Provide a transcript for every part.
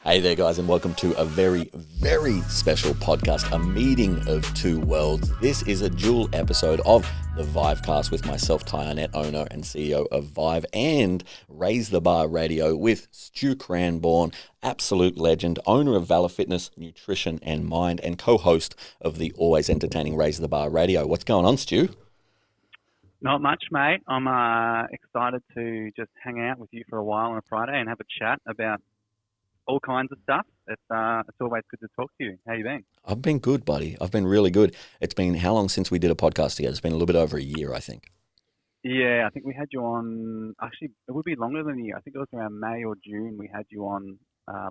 Hey there, guys, and welcome to a very, very special podcast, a meeting of two worlds. This is a dual episode of the VIVE cast with myself, Ty Arnett, owner and CEO of VIVE, and Raise the Bar Radio with Stuart Cunningham, absolute legend, owner of Valor Fitness, Nutrition and Mind, and co-host of the always entertaining Raise the Bar Radio. What's going on, Stu? Not much, mate. I'm excited to just hang out with you for a while on a Friday and have a chat about all kinds of stuff. It's always good to talk to you. How you been? I've been good, buddy. I've been really good. It's been how long since we did a podcast together? It's been a little bit over a year, I think. Yeah, I think we had you on, actually, it would be longer than a year. I think it was around May or June we had you on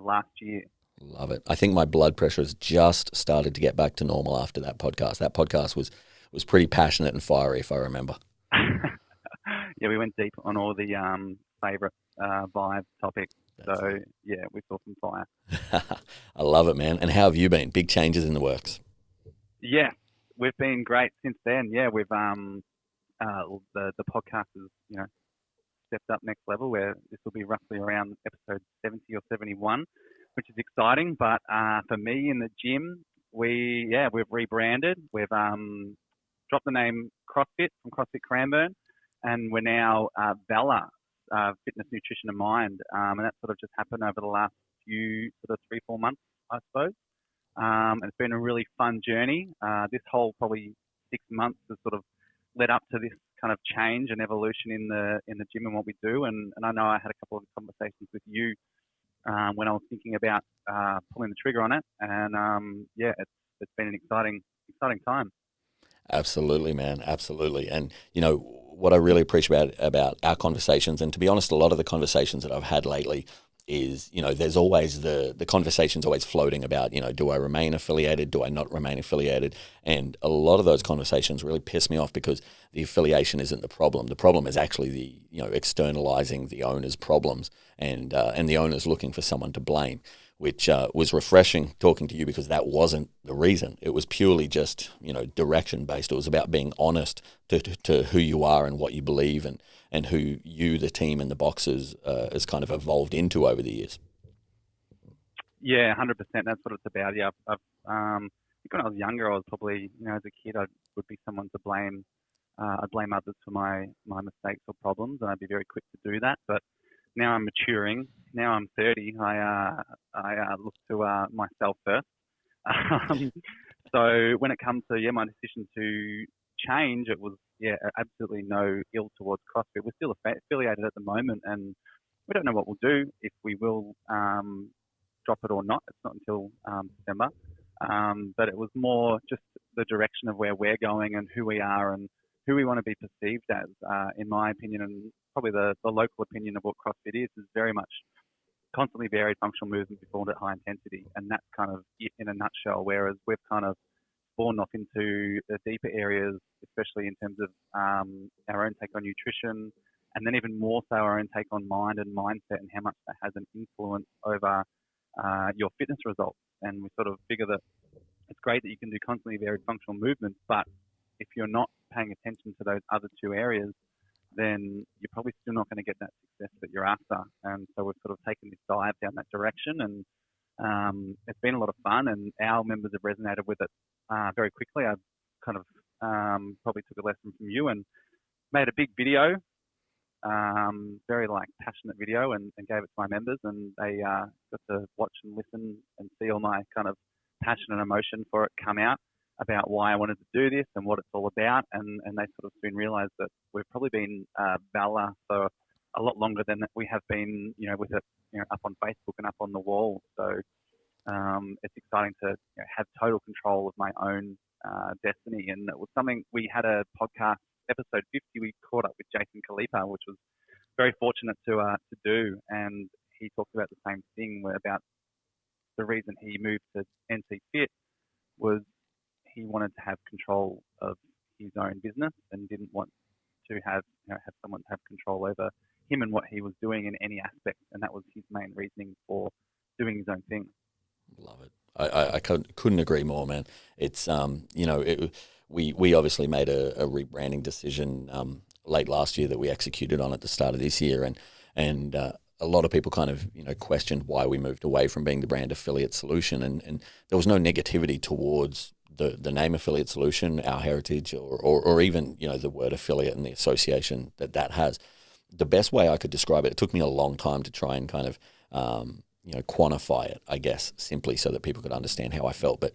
last year. Love it. I think my blood pressure has just started to get back to normal after that podcast. That podcast was pretty passionate and fiery, if I remember. Yeah, we went deep on all the favourite VIVE topics. So, yeah, we saw some fire. I love it, man. And how have you been? Big changes in the works. Yeah, we've been great since then. Yeah, we've the podcast has, stepped up next level, where this will be roughly around episode 70 or 71, which is exciting. But for me in the gym, we've rebranded. We've dropped the name CrossFit from CrossFit Cranbourne, and we're now Valor Fitness, Nutrition and Mind, and that sort of just happened over the last few 3-4 months, I suppose. And it's been a really fun journey. This whole probably 6 months has sort of led up to this kind of change and evolution in the gym and what we do. And I know I had a couple of conversations with you when I was thinking about pulling the trigger on it. And it's been an exciting time. Absolutely, man. Absolutely. And, what I really appreciate about our conversations, and to be honest, a lot of the conversations that I've had lately is, there's always the conversation's always floating about, do I remain affiliated? Do I not remain affiliated? And a lot of those conversations really piss me off because the affiliation isn't the problem. The problem is actually the, externalizing the owner's problems and the owner's looking for someone to blame, which was refreshing talking to you because that wasn't the reason. It was purely just, direction based. It was about being honest to who you are and what you believe and who you, the team and the boxers has kind of evolved into over the years. Yeah, 100%. That's what it's about. Yeah, I think when I was younger, I was probably, as a kid, I would be someone to blame. I'd blame others for my mistakes or problems, and I'd be very quick to do that. But now I'm maturing. Now I'm 30. I look to myself first. So when it comes to my decision to change, it was absolutely no ill towards CrossFit. We're still affiliated at the moment, and we don't know what we'll do, if we will drop it or not. It's not until December. But it was more just the direction of where we're going and who we are and who we want to be perceived as, in my opinion, and probably the local opinion of what CrossFit is very much constantly varied functional movement performed at high intensity. And that's kind of it in a nutshell, whereas we've kind of born off into the deeper areas, especially in terms of our own take on nutrition, and then even more so our own take on mind and mindset and how much that has an influence over your fitness results. And we sort of figure that it's great that you can do constantly varied functional movements, but if you're not paying attention to those other two areas, then you're probably still not going to get that success that you're after. And so we've sort of taken this dive down that direction, and it's been a lot of fun, and our members have resonated with it very quickly. I kind of probably took a lesson from you and made a big video, very passionate video, and gave it to my members, and they got to watch and listen and see all my kind of passion and emotion for it come out about why I wanted to do this and what it's all about, and they sort of soon realised that we've probably been Valor for a lot longer than we have been, with it, up on Facebook and up on the wall. So it's exciting to have total control of my own destiny, and it was something we had a podcast episode 50. We caught up with Jason Khalipa, which was very fortunate to do, and he talked about the same thing about the reason he moved to NC Fit was he wanted to have control of his own business and didn't want to have someone have control over him and what he was doing in any aspect, and that was his main reasoning for doing his own thing. Love it. I couldn't agree more, man. It's we obviously made a rebranding decision late last year that we executed on at the start of this year, and a lot of people kind of, questioned why we moved away from being the brand affiliate solution. And there was no negativity towards the name affiliate solution, our heritage, or even, the word affiliate and the association that has. The best way I could describe it, it took me a long time to try and kind of, quantify it, I guess, simply so that people could understand how I felt. But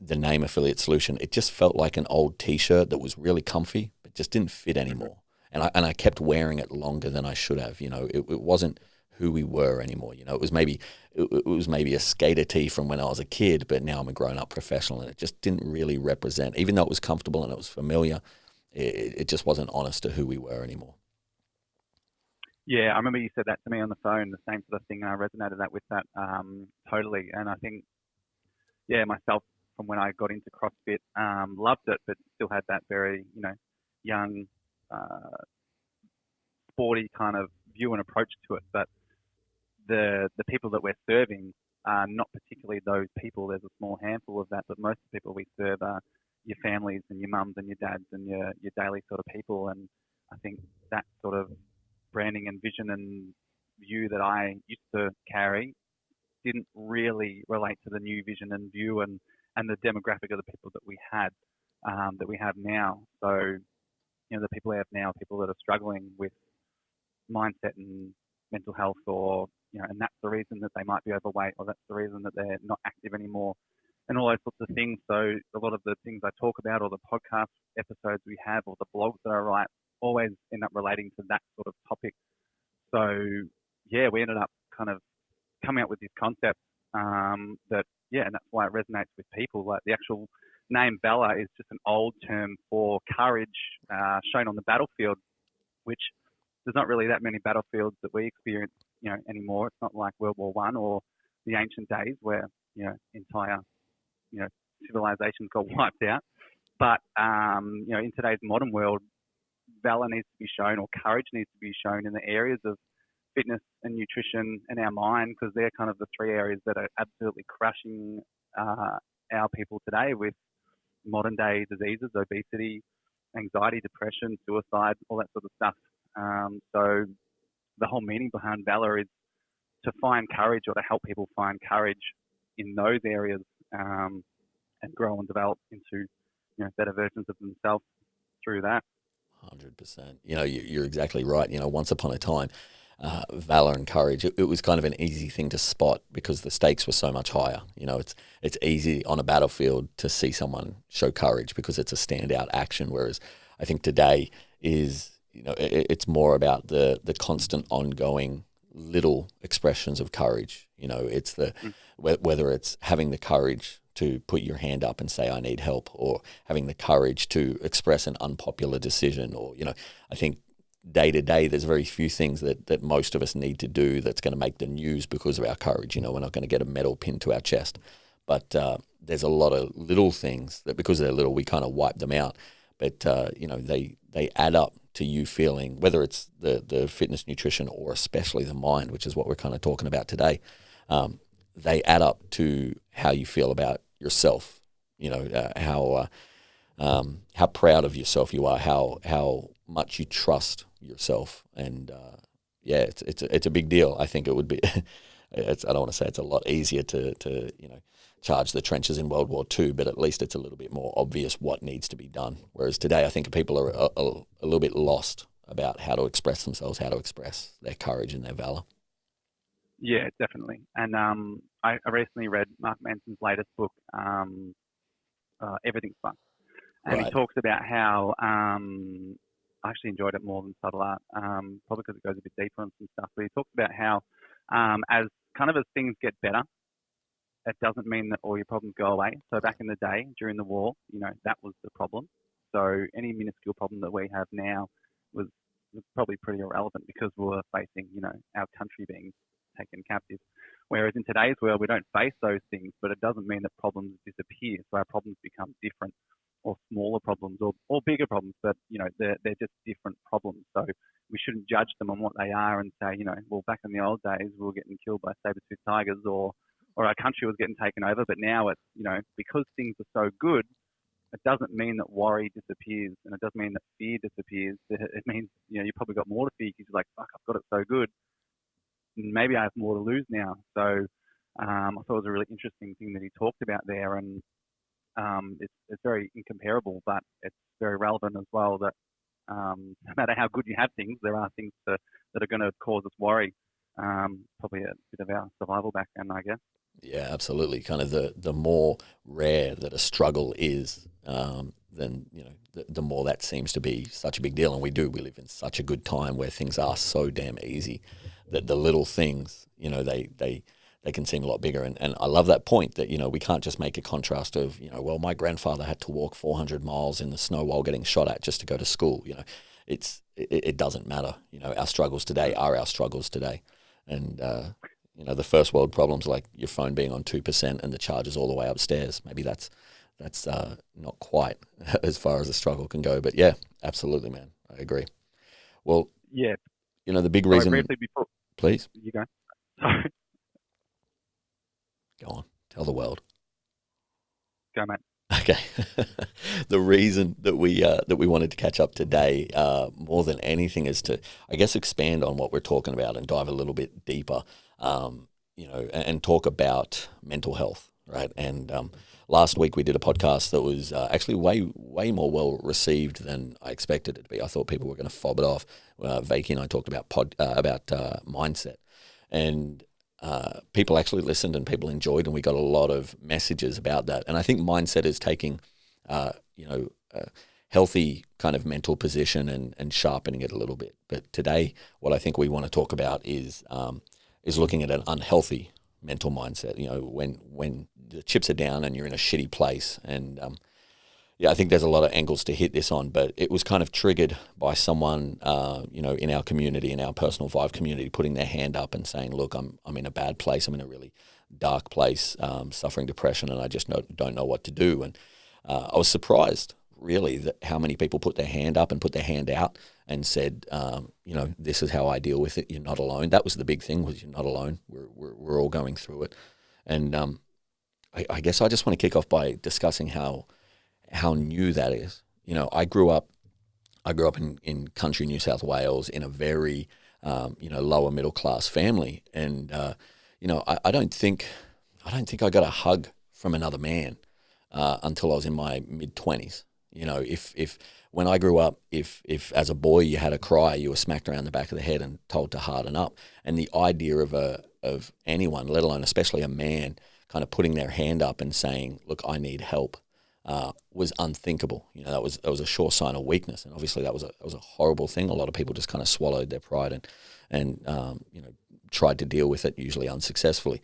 the name affiliate solution, it just felt like an old T-shirt that was really comfy, but just didn't fit anymore. And I kept wearing it longer than I should have. It wasn't who we were anymore. It was maybe a skater tee from when I was a kid, but now I'm a grown-up professional, and it just didn't really represent. Even though it was comfortable and it was familiar, it just wasn't honest to who we were anymore. Yeah, I remember you said that to me on the phone, the same sort of thing, and I resonated with that totally. And I think, myself, from when I got into CrossFit, loved it, but still had that very, young, sporty kind of view and approach to it. But the people that we're serving are not particularly those people. There's a small handful of that, but most of the people we serve are your families and your mums and your dads and your daily sort of people. And I think that sort of branding and vision and view that I used to carry didn't really relate to the new vision and view and the demographic of the people that we had, that we have now. So, the people we have now are people that are struggling with mindset and mental health, or, and that's the reason that they might be overweight, or that's the reason that they're not active anymore, and all those sorts of things. So a lot of the things I talk about, or the podcast episodes we have, or the blogs that I write, always end up relating to that sort of topic. So, we ended up kind of coming up with this concept and that's why it resonates with people. Like, the actual name Valor is just an old term for courage, shown on the battlefield, which there's not really that many battlefields that we experience, anymore. It's not like World War One or the ancient days where, entire, civilizations got wiped out. But, in today's modern world, valor needs to be shown, or courage needs to be shown, in the areas of fitness and nutrition and our mind, because they're kind of the three areas that are absolutely crushing our people today with modern day diseases, obesity, anxiety, depression, suicide, all that sort of stuff. So the whole meaning behind Valor is to find courage, or to help people find courage in those areas, and grow and develop into, better versions of themselves through that. 100%. You're exactly right. Once upon a time, valor and courage, it was kind of an easy thing to spot because the stakes were so much higher. It's easy on a battlefield to see someone show courage because it's a standout action, whereas I think today is, it's more about the constant ongoing little expressions of courage. It's whether it's having the courage to put your hand up and say, I need help, or having the courage to express an unpopular decision, or, I think day to day, there's very few things that most of us need to do that's going to make the news because of our courage. We're not going to get a medal pinned to our chest, but there's a lot of little things that, because they're little, we kind of wipe them out. But, they add up to you feeling, whether it's the fitness, nutrition, or especially the mind, which is what we're kind of talking about today. They add up to how you feel about yourself, how proud of yourself you are, how much you trust yourself. And it's a big deal. I think it would be, I don't want to say it's a lot easier to charge the trenches in World War II, but at least it's a little bit more obvious what needs to be done. Whereas today, I think people are a little bit lost about how to express themselves, how to express their courage and their valor. Yeah, definitely. And I recently read Mark Manson's latest book, Everything's Fun. And He talks about how, I actually enjoyed it more than Subtle Art, probably because it goes a bit deeper on some stuff. But he talks about how as things get better, it doesn't mean that all your problems go away. So back in the day, during the war, that was the problem. So any minuscule problem that we have now was probably pretty irrelevant because we were facing, our country being taken captive. Whereas in today's world, we don't face those things, but it doesn't mean that problems disappear. So our problems become different, or smaller problems, or bigger problems, but, they're just different problems. So we shouldn't judge them on what they are and say, well, back in the old days, we were getting killed by saber-toothed tigers, or our country was getting taken over, but now it's, because things are so good, it doesn't mean that worry disappears, and it doesn't mean that fear disappears. It means, you probably got more to fear because you're like, fuck, I've got it so good. maybe I have more to lose now. So I thought it was a really interesting thing that he talked about there, and it's very incomparable, but it's very relevant as well. That no matter how good you have things, there are things that are going to cause us worry. Probably a bit of our survival background, I guess. Yeah, absolutely. Kind of the more rare that a struggle is, then the more that seems to be such a big deal. And we live in such a good time where things are so damn easy that the little things, they can seem a lot bigger. And I love that point that we can't just make a contrast of well, my grandfather had to walk 400 miles in the snow while getting shot at just to go to school. It doesn't matter. Our struggles today are our struggles today, and the first world problems like your phone being on 2% and the charges all the way upstairs. Maybe that's not quite as far as a struggle can go. But yeah, absolutely, man. I agree. Well, yeah, the big sorry, reason. briefly before Please you go. Sorry. Go on. Tell the world. Go, mate. Okay. The reason that we wanted to catch up today, more than anything, is to, I guess, expand on what we're talking about and dive a little bit deeper, and talk about mental health, right? And last week we did a podcast that was actually way more well received than I expected it to be. I thought people were going to fob it off. Vakey and I talked about mindset, and people actually listened and people enjoyed, and we got a lot of messages about that. And I think mindset is taking, a healthy kind of mental position and sharpening it a little bit. But today, what I think we want to talk about is looking at an unhealthy mental mindset. When the chips are down and you're in a shitty place. And I think there's a lot of angles to hit this on, but it was kind of triggered by someone, in our community, in our personal VIVE community, putting their hand up and saying, look, I'm in a bad place. I'm in a really dark place, suffering depression, and I just don't know what to do. And I was surprised, really, that how many people put their hand up and put their hand out and said, this is how I deal with it. You're not alone. That was the big thing, was you're not alone. We're all going through it. And I guess I just want to kick off by discussing how new that is. I grew up in country New South Wales in a very, lower middle class family. And, I don't think I got a hug from another man until I was in my mid-20s. If when I grew up, if as a boy you had a cry, you were smacked around the back of the head and told to harden up. And the idea of anyone, let alone especially a man, kind of putting their hand up and saying, look, I need help, was unthinkable. That was a sure sign of weakness. And obviously that was a horrible thing. A lot of people just kind of swallowed their pride and tried to deal with it, usually unsuccessfully.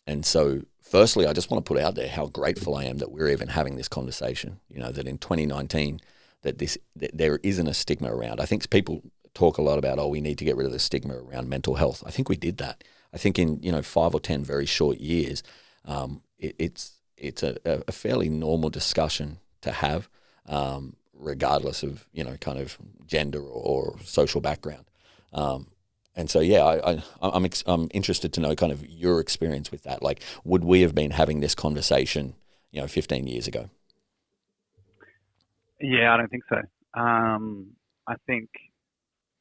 And so, firstly, I just want to put out there how grateful I am that we're even having this conversation. That in 2019, that there isn't a stigma around. I think people talk a lot about, we need to get rid of the stigma around mental health. I think we did that. I think in 5 or 10 very short years, it's a fairly normal discussion to have, regardless of kind of gender or social background. And so, I'm interested to know kind of your experience with that. Like, would we have been having this conversation, 15 years ago? Yeah, I don't think so. I think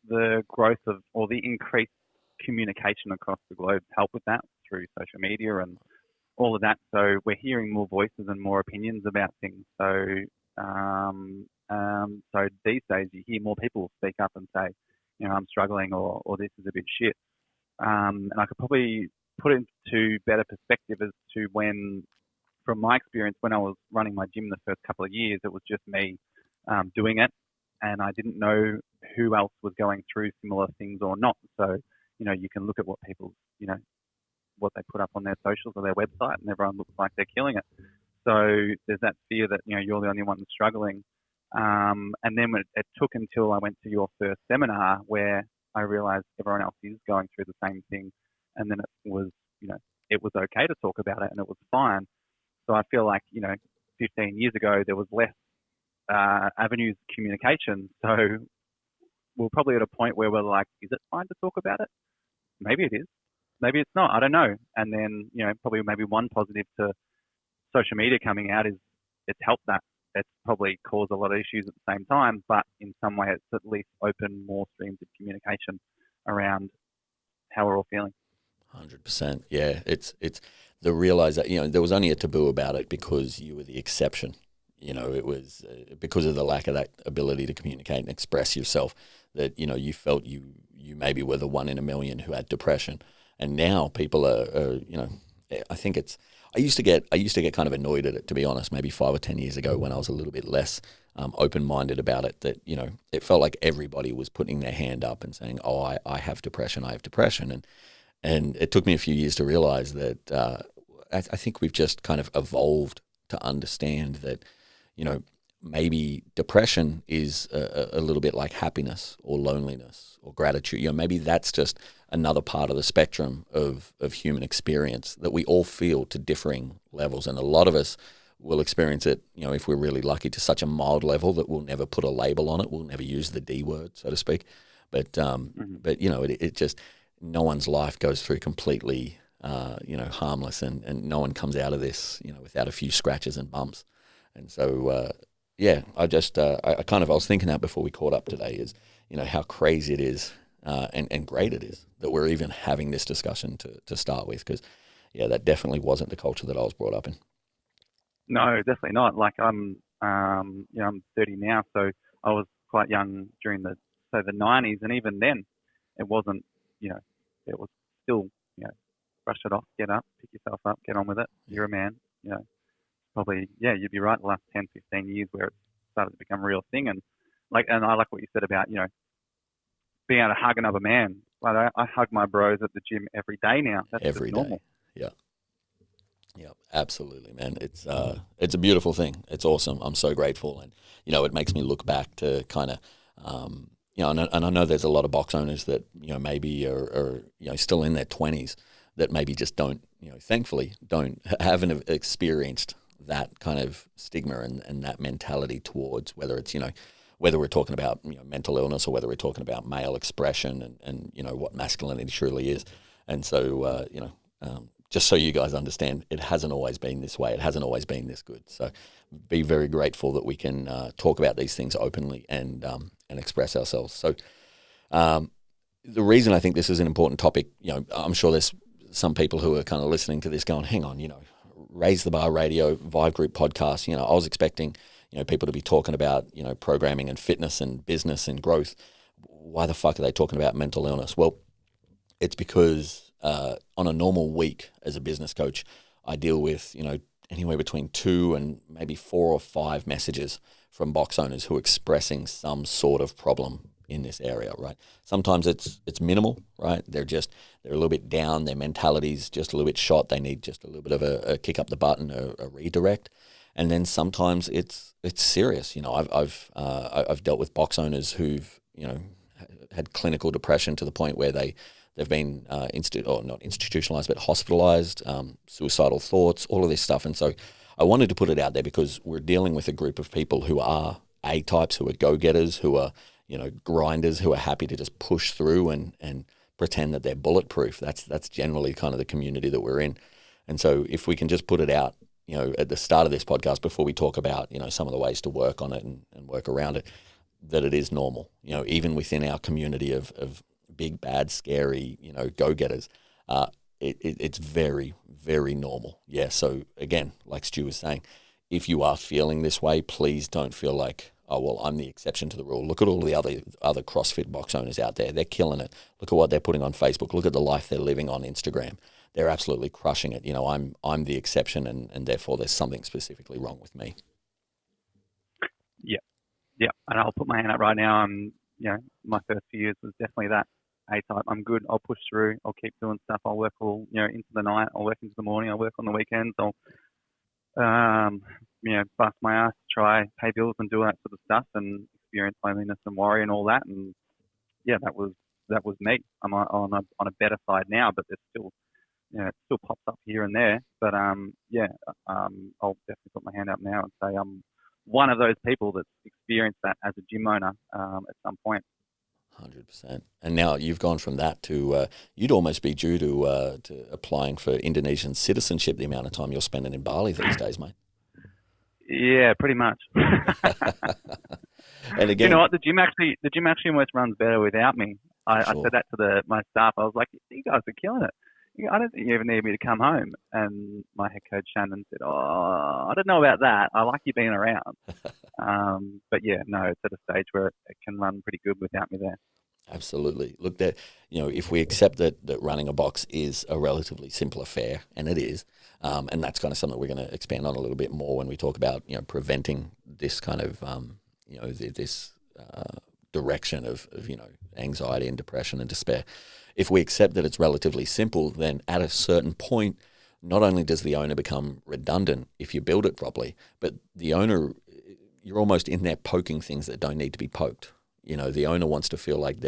the growth of, or the increased communication across the globe helped with that through social media and all of that. So we're hearing more voices and more opinions about things. So so these days you hear more people speak up and say, I'm struggling, or this is a bit shit. And I could probably put it into better perspective as to when, from my experience, when I was running my gym the first couple of years, it was just me doing it, and I didn't know who else was going through similar things or not. So, you can look at what people, what they put up on their socials or their website, and everyone looks like they're killing it. So there's that fear that, you're the only one that's struggling. And then it took until I went to your first seminar where I realized everyone else is going through the same thing. And then it was, it was okay to talk about it and it was fine. So I feel like, 15 years ago, there was less avenues of communication. So we're probably at a point where we're like, is it fine to talk about it? Maybe it is. Maybe it's not. I don't know. And then, probably maybe one positive to social media coming out is it's helped that. It's probably caused a lot of issues at the same time, but in some way it's at least opened more streams of communication around how we're all feeling. 100%. Yeah, it's the realize that, there was only a taboo about it because you were the exception. It was because of the lack of that ability to communicate and express yourself that, you felt you maybe were the one in a million who had depression. And now people are I think I used to get kind of annoyed at it, to be honest, maybe 5 or 10 years ago when I was a little bit less open-minded about it, that, it felt like everybody was putting their hand up and saying, oh, I have depression, I have depression. And it took me a few years to realize that I think we've just kind of evolved to understand that, maybe depression is a little bit like happiness or loneliness or gratitude. Maybe that's just another part of the spectrum of human experience that we all feel to differing levels. And a lot of us will experience it, if we're really lucky, to such a mild level that we'll never put a label on it. We'll never use the D word, so to speak. But it just, no one's life goes through completely, harmless, and no one comes out of this, without a few scratches and bumps. And so, I just, I was thinking that before we caught up today is, how crazy it is and great it is that we're even having this discussion to start with, because, that definitely wasn't the culture that I was brought up in. No, definitely not. Like I'm 30 now, so I was quite young during the 90s, and even then, it wasn't, it was still, brush it off, get up, pick yourself up, get on with it. You're a man, Probably, you'd be right. The last 10, 15 years where it started to become a real thing, and I like what you said about, being able to hug another man. Like I hug my bros at the gym every day now. That's every just normal. Day. Yeah, absolutely, man. It's a beautiful thing. It's awesome. I'm so grateful, and it makes me look back to kind of, and I know there's a lot of box owners that maybe are still in their 20s that maybe just don't, thankfully haven't experienced that kind of stigma and that mentality towards whether it's whether we're talking about mental illness or whether we're talking about male expression and what masculinity truly is. And so just so you guys understand, it hasn't always been this way. It hasn't always been this good. So be very grateful that we can talk about these things openly and express ourselves. So the reason I think this is an important topic, I'm sure there's some people who are kind of listening to this going, hang on, Raise the Bar Radio, VIVE Group podcast. I was expecting, people to be talking about, programming and fitness and business and growth. Why the fuck are they talking about mental illness? Well, it's because on a normal week as a business coach, I deal with, anywhere between 2 and maybe 4 or 5 messages from box owners who are expressing some sort of problem in this area, right? Sometimes it's minimal, right? They're a little bit down, their mentality's just a little bit shot. They need just a little bit of a kick up the button, a redirect. And then sometimes it's serious. I've dealt with box owners who've had clinical depression to the point where they've been not institutionalized but hospitalized, suicidal thoughts, all of this stuff. And so I wanted to put it out there because we're dealing with a group of people who are A-types, who are go-getters, who are grinders, who are happy to just push through and pretend that they're bulletproof. That's generally kind of the community that we're in. And so if we can just put it out, at the start of this podcast, before we talk about, some of the ways to work on it and work around it, that it is normal, even within our community of big, bad, scary, go-getters, it's very, very normal. Yeah. So again, like Stu was saying, if you are feeling this way, please don't feel like, oh, well, I'm the exception to the rule. Look at all the other CrossFit box owners out there. They're killing it. Look at what they're putting on Facebook. Look at the life they're living on Instagram. They're absolutely crushing it. I'm the exception, and therefore there's something specifically wrong with me. Yeah. And I'll put my hand up right now. My first few years was definitely that A-type. I'm good. I'll push through. I'll keep doing stuff. I'll work all, into the night. I'll work into the morning. I'll work on the weekends. I'll bust my ass to try pay bills and do all that sort of stuff and experience loneliness and worry and all that. And that was me. I'm on a better side now, but there's still, it still pops up here and there. But I'll definitely put my hand up now and say I'm one of those people that's experienced that as a gym owner at some point. 100%. And now you've gone from that to you'd almost be due to applying for Indonesian citizenship. The amount of time you're spending in Bali these days, mate. Yeah, pretty much. And again, you know what? The gym actually almost runs better without me. I said that to my staff. I was like, you guys are killing it. I don't think you ever need me to come home. And my head coach Shannon said, "Oh, I don't know about that. I like you being around." But yeah, no, it's at a stage where it can run pretty good without me there. Absolutely. Look, that if we accept that running a box is a relatively simple affair, and it is, and that's kind of something we're going to expand on a little bit more when we talk about preventing this kind of this direction of anxiety and depression and despair. If we accept that it's relatively simple, then at a certain point, not only does the owner become redundant if you build it properly, but the owner, you're almost in there poking things that don't need to be poked. The owner wants to feel like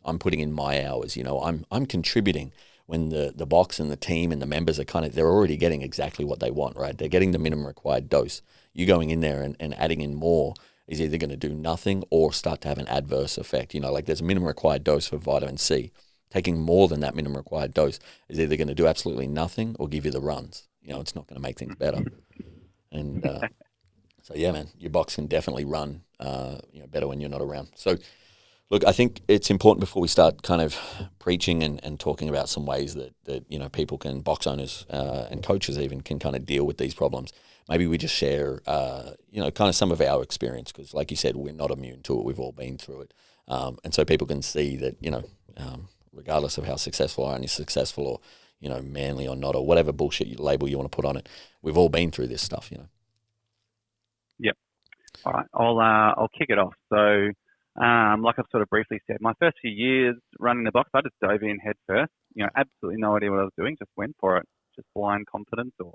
I'm putting in my hours. I'm contributing when the box and the team and the members are they're already getting exactly what they want, right? They're getting the minimum required dose. You going in there and adding in more is either going to do nothing or start to have an adverse effect. Like there's a minimum required dose for vitamin C. Taking more than that minimum required dose is either going to do absolutely nothing or give you the runs. It's not going to make things better. And so, yeah, man, your box can definitely run better when you're not around. So, look, I think it's important before we start kind of preaching and talking about some ways that people can, box owners and coaches even, can kind of deal with these problems. Maybe we just share, kind of some of our experience because, like you said, we're not immune to it. We've all been through it. And so people can see that, regardless of how successful or unsuccessful or, manly or not or whatever bullshit label you want to put on it, we've all been through this stuff, Yep. All right. I'll kick it off. So, like I've sort of briefly said, my first few years running the box, I just dove in head first. Absolutely no idea what I was doing. Just went for it. Just blind confidence or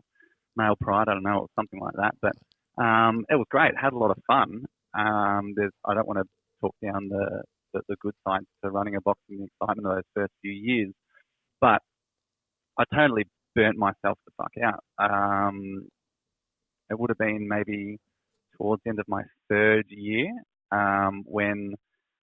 male pride. I don't know, or something like that. But it was great. Had a lot of fun. I don't want to talk down the good sides to running a box and the excitement of those first few years, but I totally burnt myself the fuck out. It would have been maybe towards the end of my third year when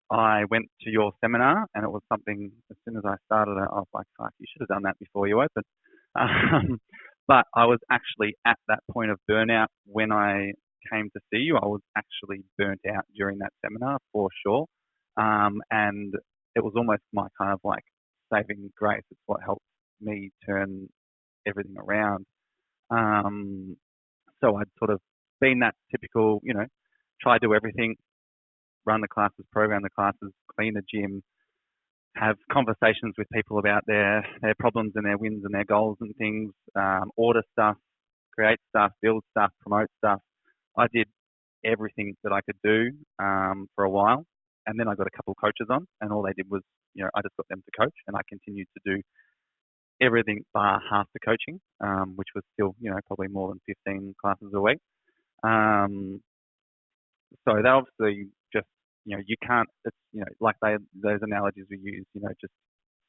I went to your seminar, and it was something, as soon as I started it, I was like, fuck, you should have done that before you opened. But I was actually at that point of burnout when I came to see you. I was actually burnt out during that seminar for sure. And it was almost my kind of like saving grace. It's what helped me turn everything around. So I'd sort of been that typical, try to do everything, run the classes, program the classes, clean the gym, have conversations with people about their problems and their wins and their goals and things, order stuff, create stuff, build stuff, promote stuff. I did everything that I could do for a while. And then I got a couple of coaches on, and all they did was, I just got them to coach, and I continued to do everything bar half the coaching, which was still, probably more than 15 classes a week. So they obviously just, you can't, it's, like those analogies we use, just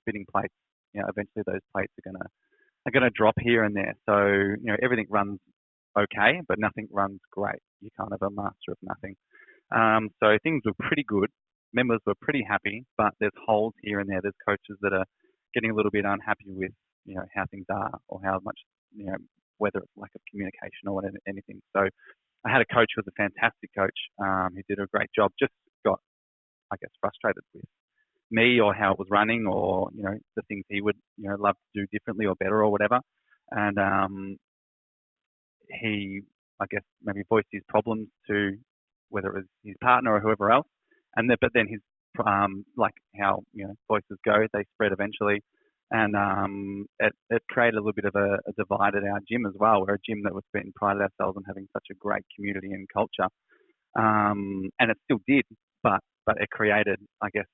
spinning plates, eventually those plates are gonna drop here and there. So, everything runs okay, but nothing runs great. You're kind of a master of nothing. So things were pretty good. Members were pretty happy, but there's holes here and there. There's coaches that are getting a little bit unhappy with, how things are or how much, whether it's lack of communication or whatever, anything. So I had a coach who was a fantastic coach who did a great job, just got, I guess, frustrated with me or how it was running or, the things he would, love to do differently or better or whatever. And he, I guess, maybe voiced his problems to whether it was his partner or whoever else. But then his, like how, voices go, they spread eventually. And it created a little bit of a divide at our gym as well. We're a gym that was been prided ourselves on having such a great community and culture. And it still did, but it created, I guess,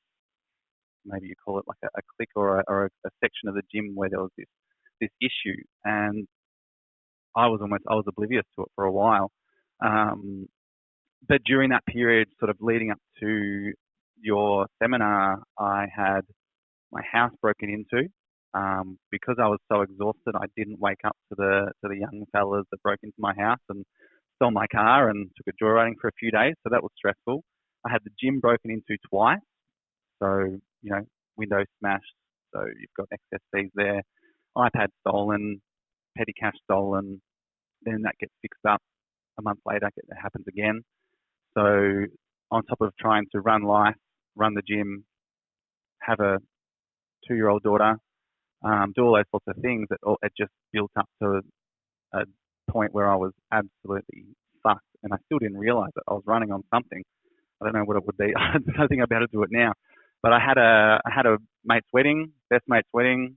maybe you call it like a clique or a section of the gym where there was this issue. And I was oblivious to it for a while. But during that period, sort of leading up to your seminar, I had my house broken into. Because I was so exhausted, I didn't wake up to the young fellas that broke into my house and stole my car and took it joyriding for a few days. So that was stressful. I had the gym broken into twice. So, windows smashed. So you've got excess fees there. iPad stolen, petty cash stolen. Then that gets fixed up. A month later, it happens again. So on top of trying to run life, run the gym, have a 2-year-old daughter, do all those sorts of things. It just built up to a point where I was absolutely fucked, and I still didn't realise that I was running on something. I don't know what it would be. I don't think I'd better do it now. But I had a mate's wedding, best mate's wedding.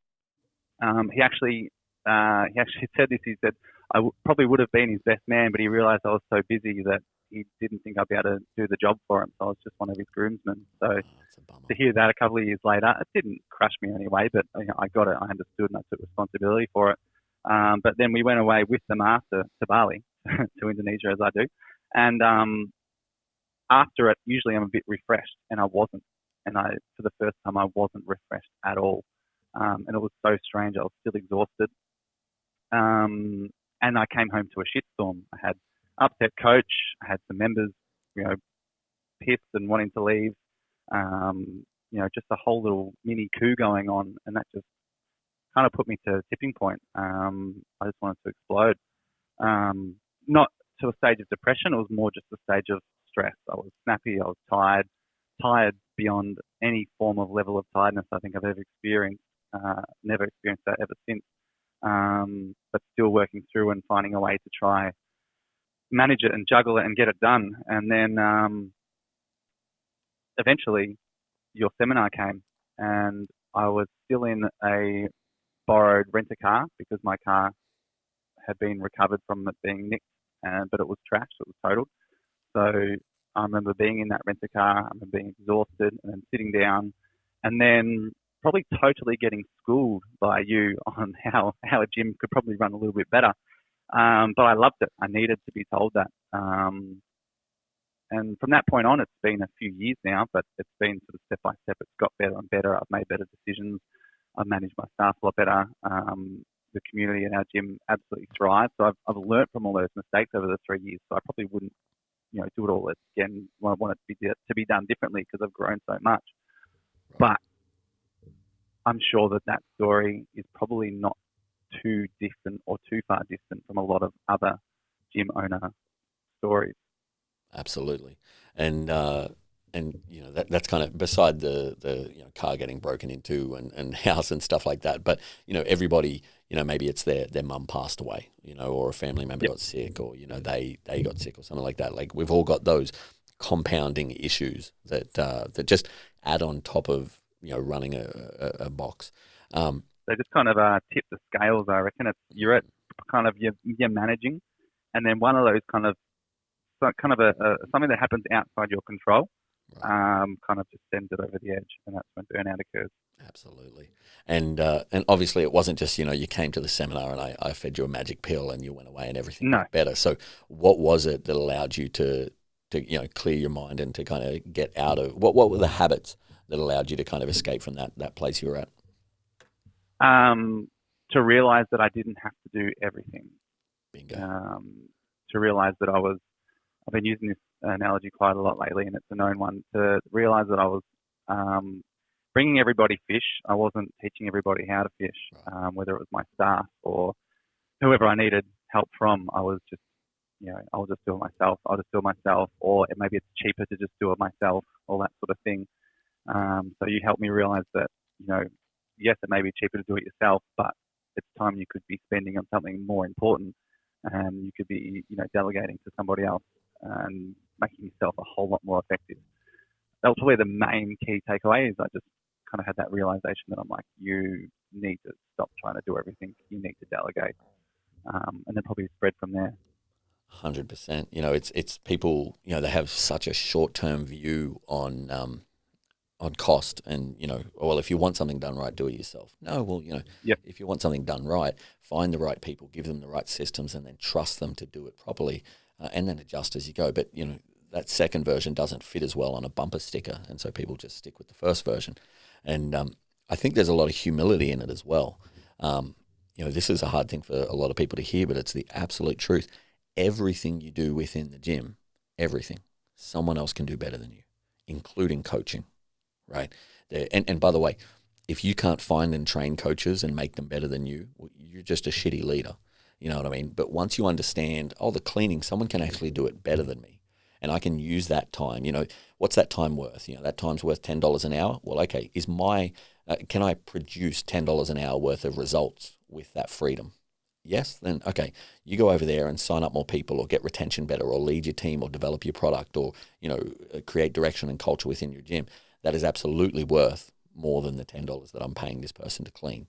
He actually said this. He said probably would have been his best man, but he realised I was so busy that he didn't think I'd be able to do the job for him. So I was just one of his groomsmen. So That's a bummer. to hear that a couple of years later, it didn't crush me anyway, but I got it. I understood and I took responsibility for it. But then we went away with them after to Bali, to Indonesia as I do. And after it, usually I'm a bit refreshed, and I wasn't. And for the first time, I wasn't refreshed at all. And it was so strange. I was still exhausted. And I came home to a shitstorm. I had upset coach. I had some members, pissed and wanting to leave. Just a whole little mini coup going on, and that just kind of put me to a tipping point. I just wanted to explode. Not to a stage of depression. It was more just a stage of stress. I was snappy. I was tired beyond any form of level of tiredness I think I've ever experienced. Never experienced that ever since. But still working through and finding a way to try manage it and juggle it and get it done. And then eventually your seminar came, and I was still in a borrowed rent-a-car because my car had been recovered from it being nicked, but it was trashed, it was totaled. So I remember being in that rent-a-car, I remember being exhausted and then sitting down, and then probably totally getting schooled by you on how a gym could probably run a little bit better. But I loved it. I needed to be told that. And from that point on, it's been a few years now, but it's been sort of step by step. It's got better and better. I've made better decisions. I've managed my staff a lot better. The community in our gym absolutely thrives. So I've learnt from all those mistakes over the 3 years. So I probably wouldn't, do it all again. I want it to be done differently because I've grown so much. But I'm sure that story is probably not too different or too far distant from a lot of other gym owner stories. Absolutely. And that's kind of beside the car getting broken into and house and stuff like that. But everybody, maybe it's their mum passed away, or a family member got sick, or they got sick or something like that. Like we've all got those compounding issues that just add on top of running a box. They just kind of tip the scales. I reckon you're at kind of you're managing, and then one of those kind of something that happens outside your control. Right. Kind of just sends it over the edge, and that's when burnout occurs. Absolutely. And obviously it wasn't just, you came to the seminar and I fed you a magic pill and you went away and everything got better. So what was it that allowed you to clear your mind and to kind of get out of, what were the habits that allowed you to kind of escape from that place you were at? To realize that I didn't have to do everything. Bingo. To realize that I've been using this analogy quite a lot lately, and it's a known one, to realize that I was bringing everybody fish. I wasn't teaching everybody how to fish, right. Whether it was my staff or whoever I needed help from. I was just, I'll just do it myself. I'll just do it myself, or maybe it's cheaper to just do it myself, all that sort of thing. So you helped me realize that, yes, it may be cheaper to do it yourself, but it's time you could be spending on something more important, and you could be, delegating to somebody else and making yourself a whole lot more effective. That was probably the main key takeaway. Is I just kind of had that realization that I'm like, you need to stop trying to do everything. You need to delegate, and then probably spread from there. 100%. It's people. They have such a short-term view on cost, and well, if you want something done right, do it yourself. No, well, if you want something done right, find the right people, give them the right systems, and then trust them to do it properly, and then adjust as you go. But that second version doesn't fit as well on a bumper sticker, and so people just stick with the first version. And I think there's a lot of humility in it as well. This is a hard thing for a lot of people to hear, but it's the absolute truth. Everything you do within the gym, everything, someone else can do better than you, including coaching. Right. And by the way, if you can't find and train coaches and make them better than you, well, you're just a shitty leader. You know what I mean? But once you understand, the cleaning, someone can actually do it better than me. And I can use that time. What's that time worth? That time's worth $10 an hour. Well, okay, is my Can I produce $10 an hour worth of results with that freedom? Yes, then okay, you go over there and sign up more people, or get retention better, or lead your team, or develop your product, or create direction and culture within your gym. That is absolutely worth more than the $10 that I'm paying this person to clean.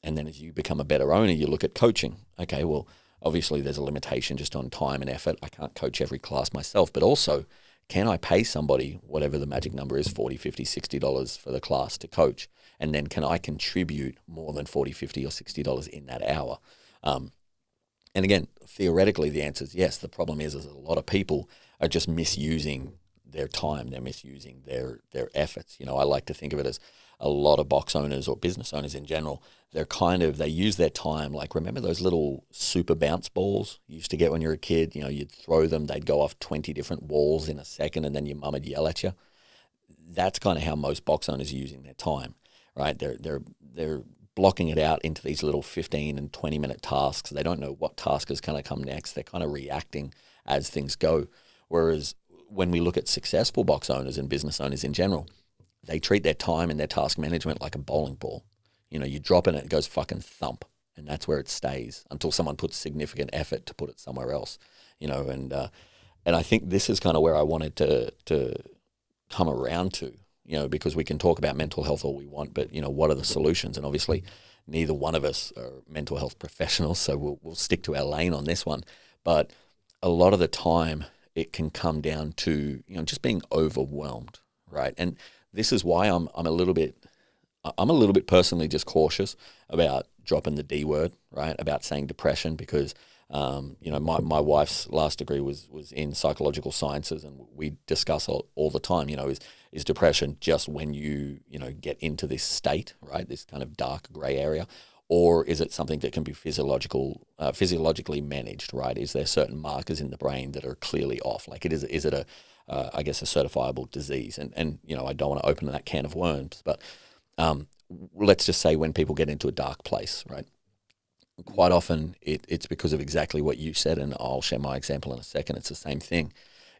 And then as you become a better owner, you look at coaching. Okay, well, obviously there's a limitation just on time and effort. I can't coach every class myself, but also, can I pay somebody whatever the magic number is, $40, $50, $60 for the class to coach? And then can I contribute more than $40, $50 or $60 in that hour? And again, theoretically, the answer is yes. The problem is a lot of people are just misusing their time. They're misusing their efforts. I like to think of it as a lot of box owners or business owners in general. They use their time. Like, remember those little super bounce balls you used to get when you were a kid? You'd throw them, they'd go off 20 different walls in a second, and then your mum would yell at you. That's kind of how most box owners are using their time, right? They're blocking it out into these little 15 and 20-minute tasks. They don't know what task is going to come next. They're kind of reacting as things go. Whereas when we look at successful box owners and business owners in general, they treat their time and their task management like a bowling ball. You drop it and it goes fucking thump, and that's where it stays until someone puts significant effort to put it somewhere else. And I think this is kind of where I wanted to come around to. Because we can talk about mental health all we want, but what are the solutions? And obviously, neither one of us are mental health professionals, so we'll stick to our lane on this one. But a lot of the time, it can come down to just being overwhelmed, right? And this is why I'm a little bit personally just cautious about dropping the D word, right? About saying depression, because my wife's last degree was in psychological sciences, and we discuss all the time. Is depression just when you get into this state, right? This kind of dark gray area, or is it something that can be physiologically managed, right? Is there certain markers in the brain that are clearly off? Like, is it a certifiable disease? And I don't want to open that can of worms, but let's just say when people get into a dark place, right? Quite often it's because of exactly what you said, and I'll share my example in a second. It's the same thing.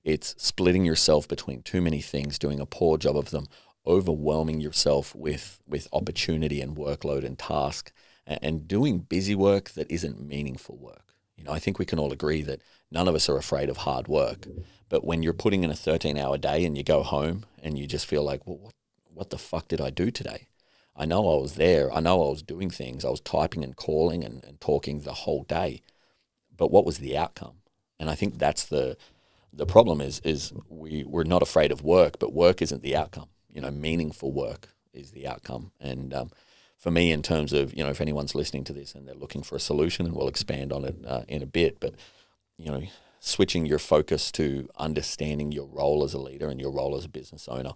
It's splitting yourself between too many things, doing a poor job of them, overwhelming yourself with opportunity and workload and task, and doing busy work that isn't meaningful work. I think we can all agree that none of us are afraid of hard work, but when you're putting in a 13-hour day and you go home and you just feel like, well, what the fuck did I do today? I know I was there. I know I was doing things. I was typing and calling and talking the whole day. But what was the outcome? And I think that's the problem is we're not afraid of work, but work isn't the outcome. Meaningful work is the outcome. And for me, in terms of, if anyone's listening to this and they're looking for a solution, and we'll expand on it in a bit, but, switching your focus to understanding your role as a leader and your role as a business owner,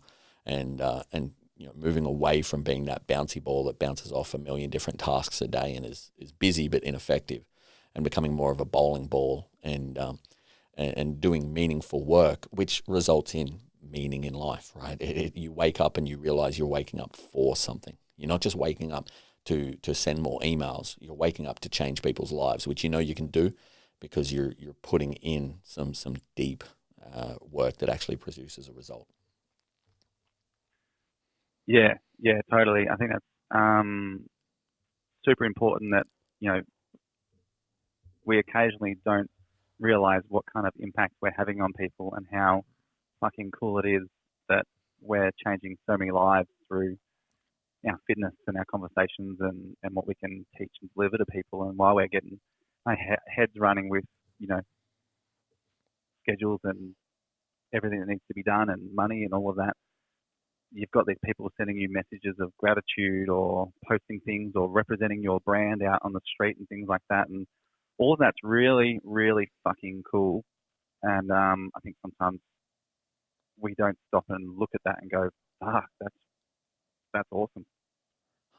and moving away from being that bouncy ball that bounces off a million different tasks a day and is busy but ineffective, and becoming more of a bowling ball and doing meaningful work, which results in meaning in life, right? You wake up and you realize you're waking up for something. You're not just waking up to send more emails. You're waking up to change people's lives, which you can do because you're putting in some deep work that actually produces a result. Yeah, totally. I think that's super important that, we occasionally don't realize what kind of impact we're having on people, and how fucking cool it is that we're changing so many lives through our fitness and our conversations and what we can teach and deliver to people. And while we're getting our heads running with, schedules and everything that needs to be done and money and all of that, you've got these people sending you messages of gratitude, or posting things, or representing your brand out on the street and things like that. And all of that's really, really fucking cool. And I think sometimes we don't stop and look at that and go, that's awesome.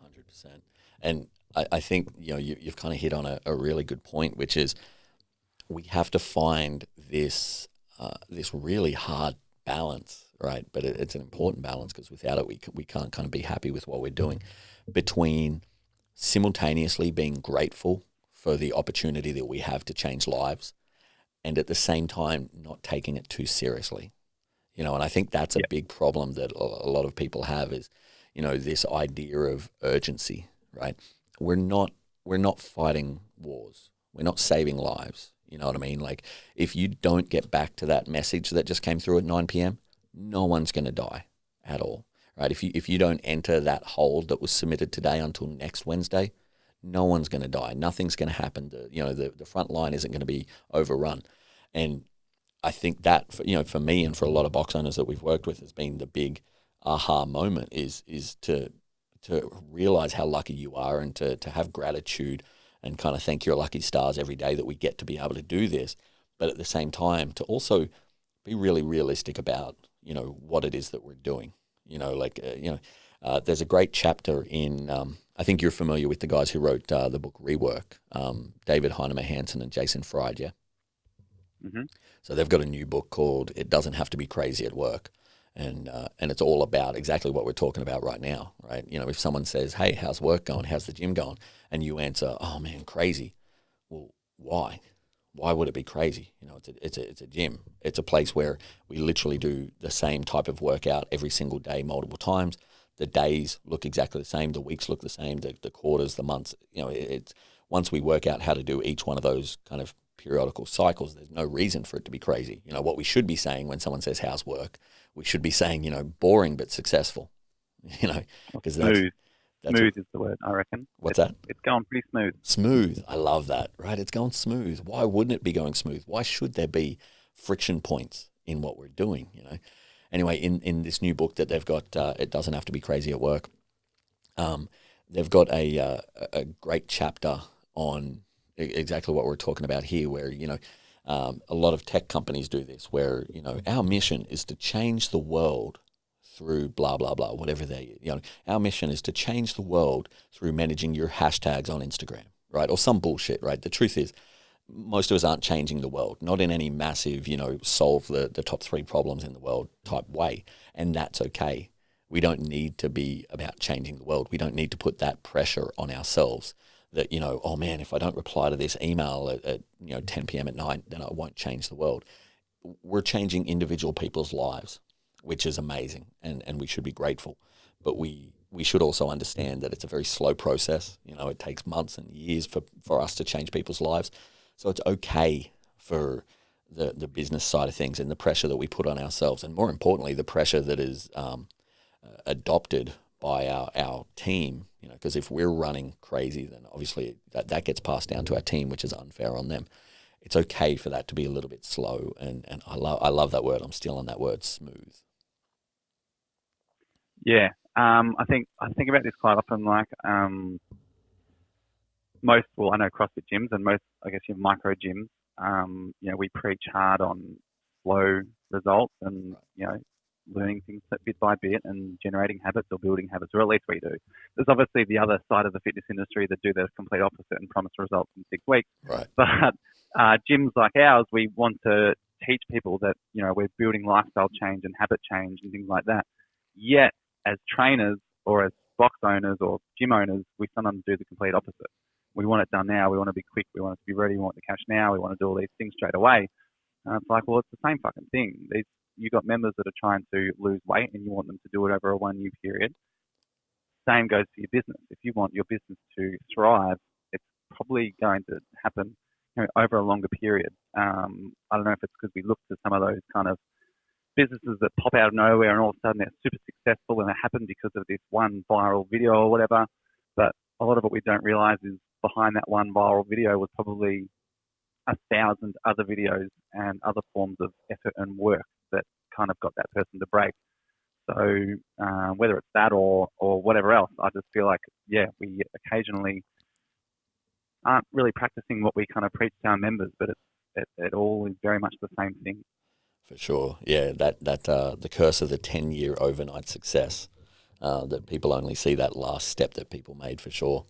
100%. And I think, you've kind of hit on a really good point, which is we have to find this really hard balance, right? But it's an important balance, because without it, we can't kind of be happy with what we're doing, between simultaneously being grateful for the opportunity that we have to change lives, and at the same time not taking it too seriously. And I think that's a big problem that a lot of people have is, this idea of urgency, right? We're not fighting wars. We're not saving lives. You know what I mean? Like, if you don't get back to that message that just came through at 9 p.m., no one's going to die at all, right? If you don't enter that hold that was submitted today until next Wednesday, no one's going to die. Nothing's going to happen. The front line isn't going to be overrun. And I think that, for me and for a lot of box owners that we've worked with, has been the big aha moment is to realize how lucky you are, and to have gratitude and kind of thank your lucky stars every day that we get to be able to do this. But at the same time, to also be really realistic about, what it is that we're doing. There's a great chapter in, I think you're familiar with the guys who wrote the book Rework, David Heinemeier Hansen and Jason Fried, yeah? Mm-hmm. So they've got a new book called It Doesn't Have to Be Crazy at Work. And it's all about exactly what we're talking about right now, right? If someone says, hey, how's work going? How's the gym going? And you answer, oh man, crazy. Well, why? Why would it be crazy? It's a gym. It's a place where we literally do the same type of workout every single day, multiple times. The days look exactly the same. The weeks look the same. The quarters, the months. It's once we work out how to do each one of those kind of periodical cycles, there's no reason for it to be crazy. What we should be saying when someone says how's work, we should be saying, boring but successful. Because smooth is the word, I reckon. What's that? It's going pretty smooth. Smooth. I love that, right? It's going smooth. Why wouldn't it be going smooth? Why should there be friction points in what we're doing? Anyway, in this new book that they've got, It Doesn't Have to Be Crazy at Work, they've got a great chapter on exactly what we're talking about here, where, a lot of tech companies do this, where, our mission is to change the world through blah, blah, blah, whatever our mission is to change the world through managing your hashtags on Instagram, right? Or some bullshit, right? The truth is, most of us aren't changing the world, not in any massive, solve the top 3 problems in the world type way. And that's okay. We don't need to be about changing the world. We don't need to put that pressure on ourselves that, oh man, if I don't reply to this email at 10 p.m. at night, then I won't change the world. We're changing individual people's lives, which is amazing, and we should be grateful. But we should also understand that it's a very slow process. It takes months and years for us to change people's lives. So it's okay for the business side of things and the pressure that we put on ourselves, and more importantly, the pressure that is adopted by our team. Because if we're running crazy, then obviously that gets passed down to our team, which is unfair on them. It's okay for that to be a little bit slow, and I love that word. I'm still on that word, smooth. Yeah, I think about this quite often. Like I know CrossFit gyms and most, I guess, your micro gyms. We preach hard on slow results and learning things bit by bit and generating habits or building habits, or at least we do. There's obviously the other side of the fitness industry that do the complete opposite and promise results in 6 weeks. Right. But gyms like ours, we want to teach people that we're building lifestyle change and habit change and things like that. Yet, as trainers or as box owners or gym owners, we sometimes do the complete opposite. We want it done now. We want to be quick. We want it to be ready. We want the cash now. We want to do all these things straight away. It's like, well, it's the same fucking thing. You've got members that are trying to lose weight and you want them to do it over a 1 year period. Same goes for your business. If you want your business to thrive, it's probably going to happen over a longer period. I don't know if it's because we look to some of those kind of businesses that pop out of nowhere and all of a sudden they're super successful and it happened because of this one viral video or whatever. But a lot of what we don't realize is behind that one viral video was probably 1,000 other videos and other forms of effort and work that kind of got that person to break. So whether it's that or whatever else, I just feel like, we occasionally aren't really practicing what we kind of preach to our members, but it all is very much the same thing. For sure. Yeah, that the curse of the 10-year overnight success, that people only see that last step that people made, for sure.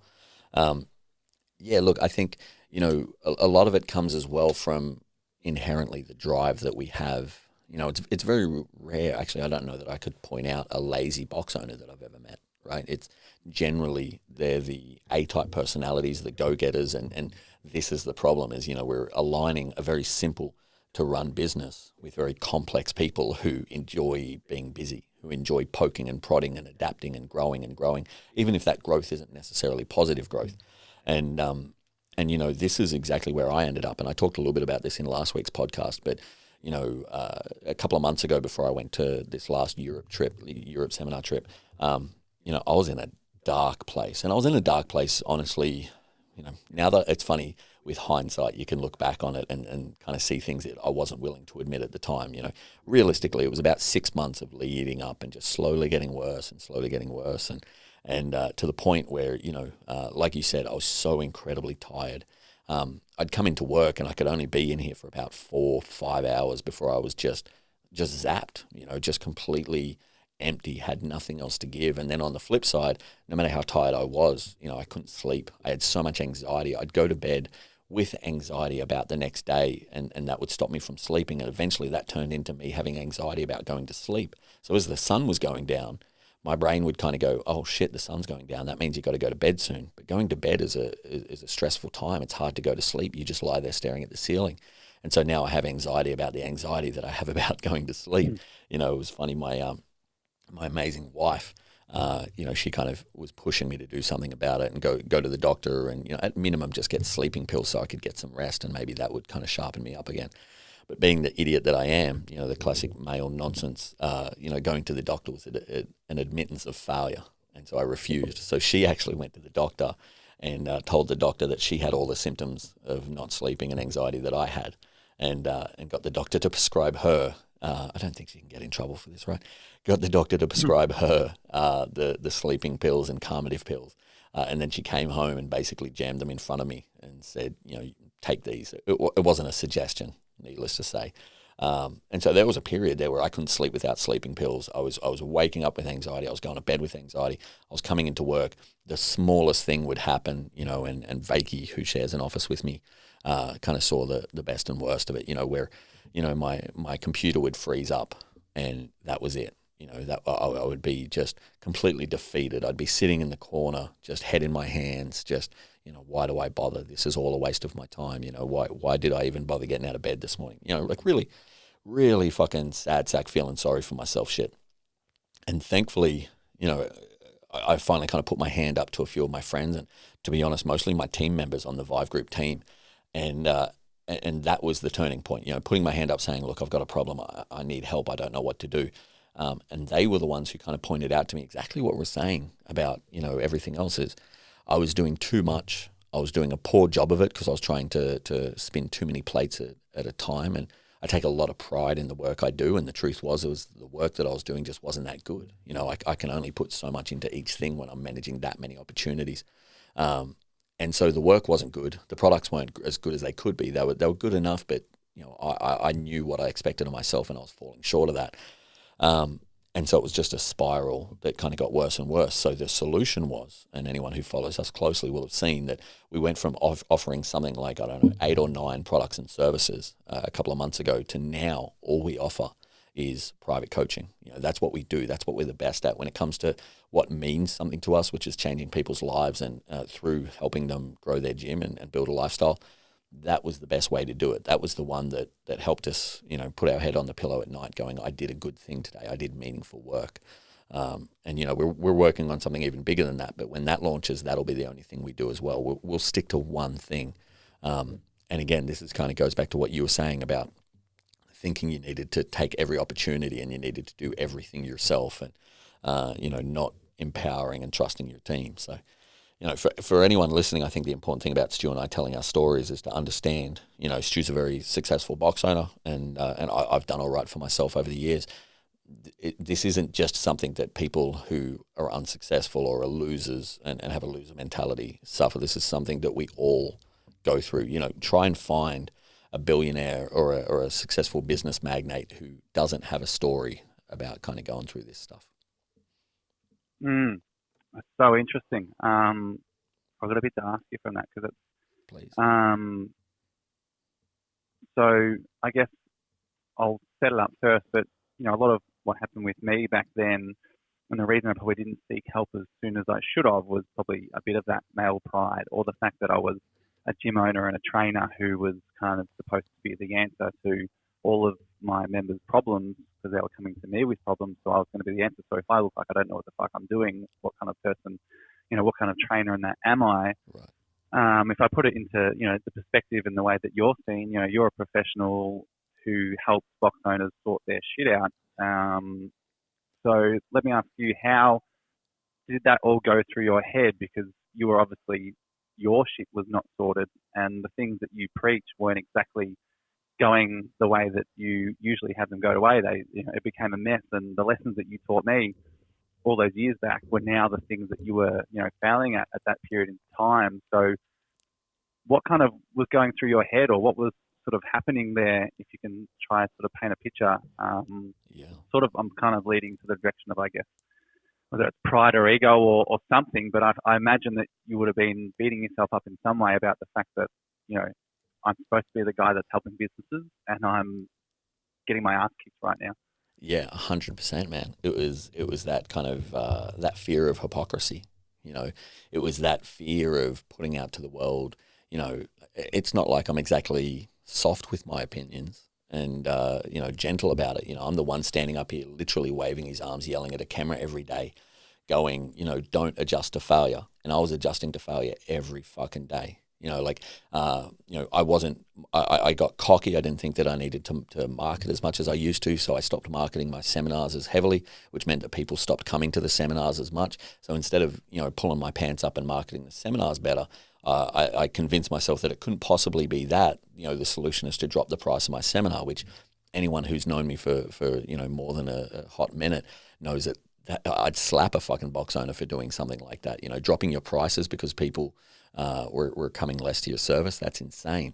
Look, I think, a lot of it comes as well from inherently the drive that we have. It's very rare. Actually, I don't know that I could point out a lazy box owner that I've ever met, right? It's generally they're the A-type personalities, the go-getters, and this is the problem is, we're aligning a very simple to run business with very complex people who enjoy being busy, who enjoy poking and prodding and adapting and growing, even if that growth isn't necessarily positive growth. And you know, this is exactly where I ended up. And I talked a little bit about this in last week's podcast, but you know, a couple of months ago before I went to this last Europe seminar trip, you know, I was in a dark place. And I was in a dark place, honestly, you know, now that it's funny, with hindsight, you can look back on it and kind of see things that I wasn't willing to admit at the time. You know, realistically, it was about 6 months of leading up and just slowly getting worse and to the point where, you know, like you said, I was so incredibly tired. I'd come into work and I could only be in here for about 4 or 5 hours before I was just zapped, you know, just completely empty, had nothing else to give. And then on the flip side, no matter how tired I was, you know, I couldn't sleep. I had so much anxiety. I'd go to bed with anxiety about the next day, and that would stop me from sleeping. And eventually that turned into me having anxiety about going to sleep. So as the sun was going down, my brain would kind of go, oh shit, the sun's going down. That means you've got to go to bed soon. But going to bed is a stressful time. It's hard to go to sleep. You just lie there staring at the ceiling. And so now I have anxiety about the anxiety that I have about going to sleep. You know, it was funny, my amazing wife, you know, she kind of was pushing me to do something about it and go to the doctor and, you know, at minimum just get sleeping pills so I could get some rest and maybe that would kind of sharpen me up again. But being the idiot that I am, you know, the classic male nonsense, you know, going to the doctor was an admittance of failure. And so I refused. So she actually went to the doctor and told the doctor that she had all the symptoms of not sleeping and anxiety that I had, and got the doctor to prescribe her. I don't think she can get in trouble for this, right? Got the doctor to prescribe her the sleeping pills and calmative pills. And then she came home and basically jammed them in front of me and said, you know, take these. It wasn't a suggestion, needless to say. And so there was a period there where I couldn't sleep without sleeping pills. I was waking up with anxiety. I was going to bed with anxiety. I was coming into work. The smallest thing would happen, you know, and Vakey, who shares an office with me, kind of saw the best and worst of it, you know, where, you know, my computer would freeze up and that was it. You know, that I would be just completely defeated. I'd be sitting in the corner, just head in my hands, just, you know, why do I bother? This is all a waste of my time. You know, why did I even bother getting out of bed this morning? You know, like really, really fucking sad sack, feeling sorry for myself shit. And thankfully, you know, I finally kind of put my hand up to a few of my friends and, to be honest, mostly my team members on the VIVE group team. And that was the turning point, you know, putting my hand up saying, look, I've got a problem. I need help. I don't know what to do. And they were the ones who kind of pointed out to me exactly what we're saying about, you know, everything else is I was doing too much. I was doing a poor job of it because I was trying to spin too many plates at a time. And I take a lot of pride in the work I do. And the truth was, the work that I was doing just wasn't that good. You know, I can only put so much into each thing when I'm managing that many opportunities. And so the work wasn't good. The products weren't as good as they could be. They were good enough, but, you know, I knew what I expected of myself and I was falling short of that. And so it was just a spiral that kind of got worse and worse. So the solution was, and anyone who follows us closely will have seen that we went from offering something like, I don't know, 8 or 9 products and services a couple of months ago to now all we offer is private coaching. You know, that's what we do. That's what we're the best at when it comes to what means something to us, which is changing people's lives and through helping them grow their gym and build a lifestyle. That was the best way to do it. That was the one that helped us, you know, put our head on the pillow at night going, I did a good thing today. I did meaningful work. And, you know, we're working on something even bigger than that. But when that launches, that'll be the only thing we do as well. We'll stick to one thing. And again, this is kind of goes back to what you were saying about thinking you needed to take every opportunity and you needed to do everything yourself and, you know, not empowering and trusting your team. So, you know, for anyone listening, I think the important thing about Stu and I telling our stories is to understand, you know, Stu's a very successful box owner and I've done all right for myself over the years. This isn't just something that people who are unsuccessful or are losers and have a loser mentality suffer. This is something that we all go through. You know, try and find a billionaire or a successful business magnate who doesn't have a story about kind of going through this stuff. That's so interesting. I've got a bit to ask you from that because it's. Please. So I guess I'll set it up first, but you know, a lot of what happened with me back then, and the reason I probably didn't seek help as soon as I should have was probably a bit of that male pride, or the fact that I was a gym owner and a trainer who was kind of supposed to be the answer to all of my members' problems because they were coming to me with problems. So I was going to be the answer. So if I look like I don't know what the fuck I'm doing, what kind of person, what kind of trainer and that am I? Right. If I put it into, the perspective and the way that you're seen, you're a professional who helps box owners sort their shit out. So let me ask you, how did that all go through your head? Because you were obviously, your shit was not sorted, and the things that you preach weren't exactly going the way that you usually have them go away. It became a mess, and the lessons that you taught me all those years back were now the things that you were, failing at that period in time. So what kind of was going through your head, or what was sort of happening there, if you can try sort of paint a picture? Yeah. Sort of, I'm kind of leading to the direction of, I guess, whether it's pride or ego or something, but I imagine that you would have been beating yourself up in some way about the fact that, I'm supposed to be the guy that's helping businesses and I'm getting my ass kicked right now. Yeah, 100%, man. It was that kind of that fear of hypocrisy. It was that fear of putting out to the world. It's not like I'm exactly soft with my opinions and gentle about it. I'm the one standing up here, literally waving his arms, yelling at a camera every day, going, don't adjust to failure. And I was adjusting to failure every fucking day. I wasn't, I got cocky. I didn't think that I needed to market as much as I used to. So I stopped marketing my seminars as heavily, which meant that people stopped coming to the seminars as much. So instead of, pulling my pants up and marketing the seminars better, I convinced myself that it couldn't possibly be that. The solution is to drop the price of my seminar, which anyone who's known me for more than a hot minute knows that I'd slap a fucking box owner for doing something like that. Dropping your prices because people were coming less to your service. That's insane.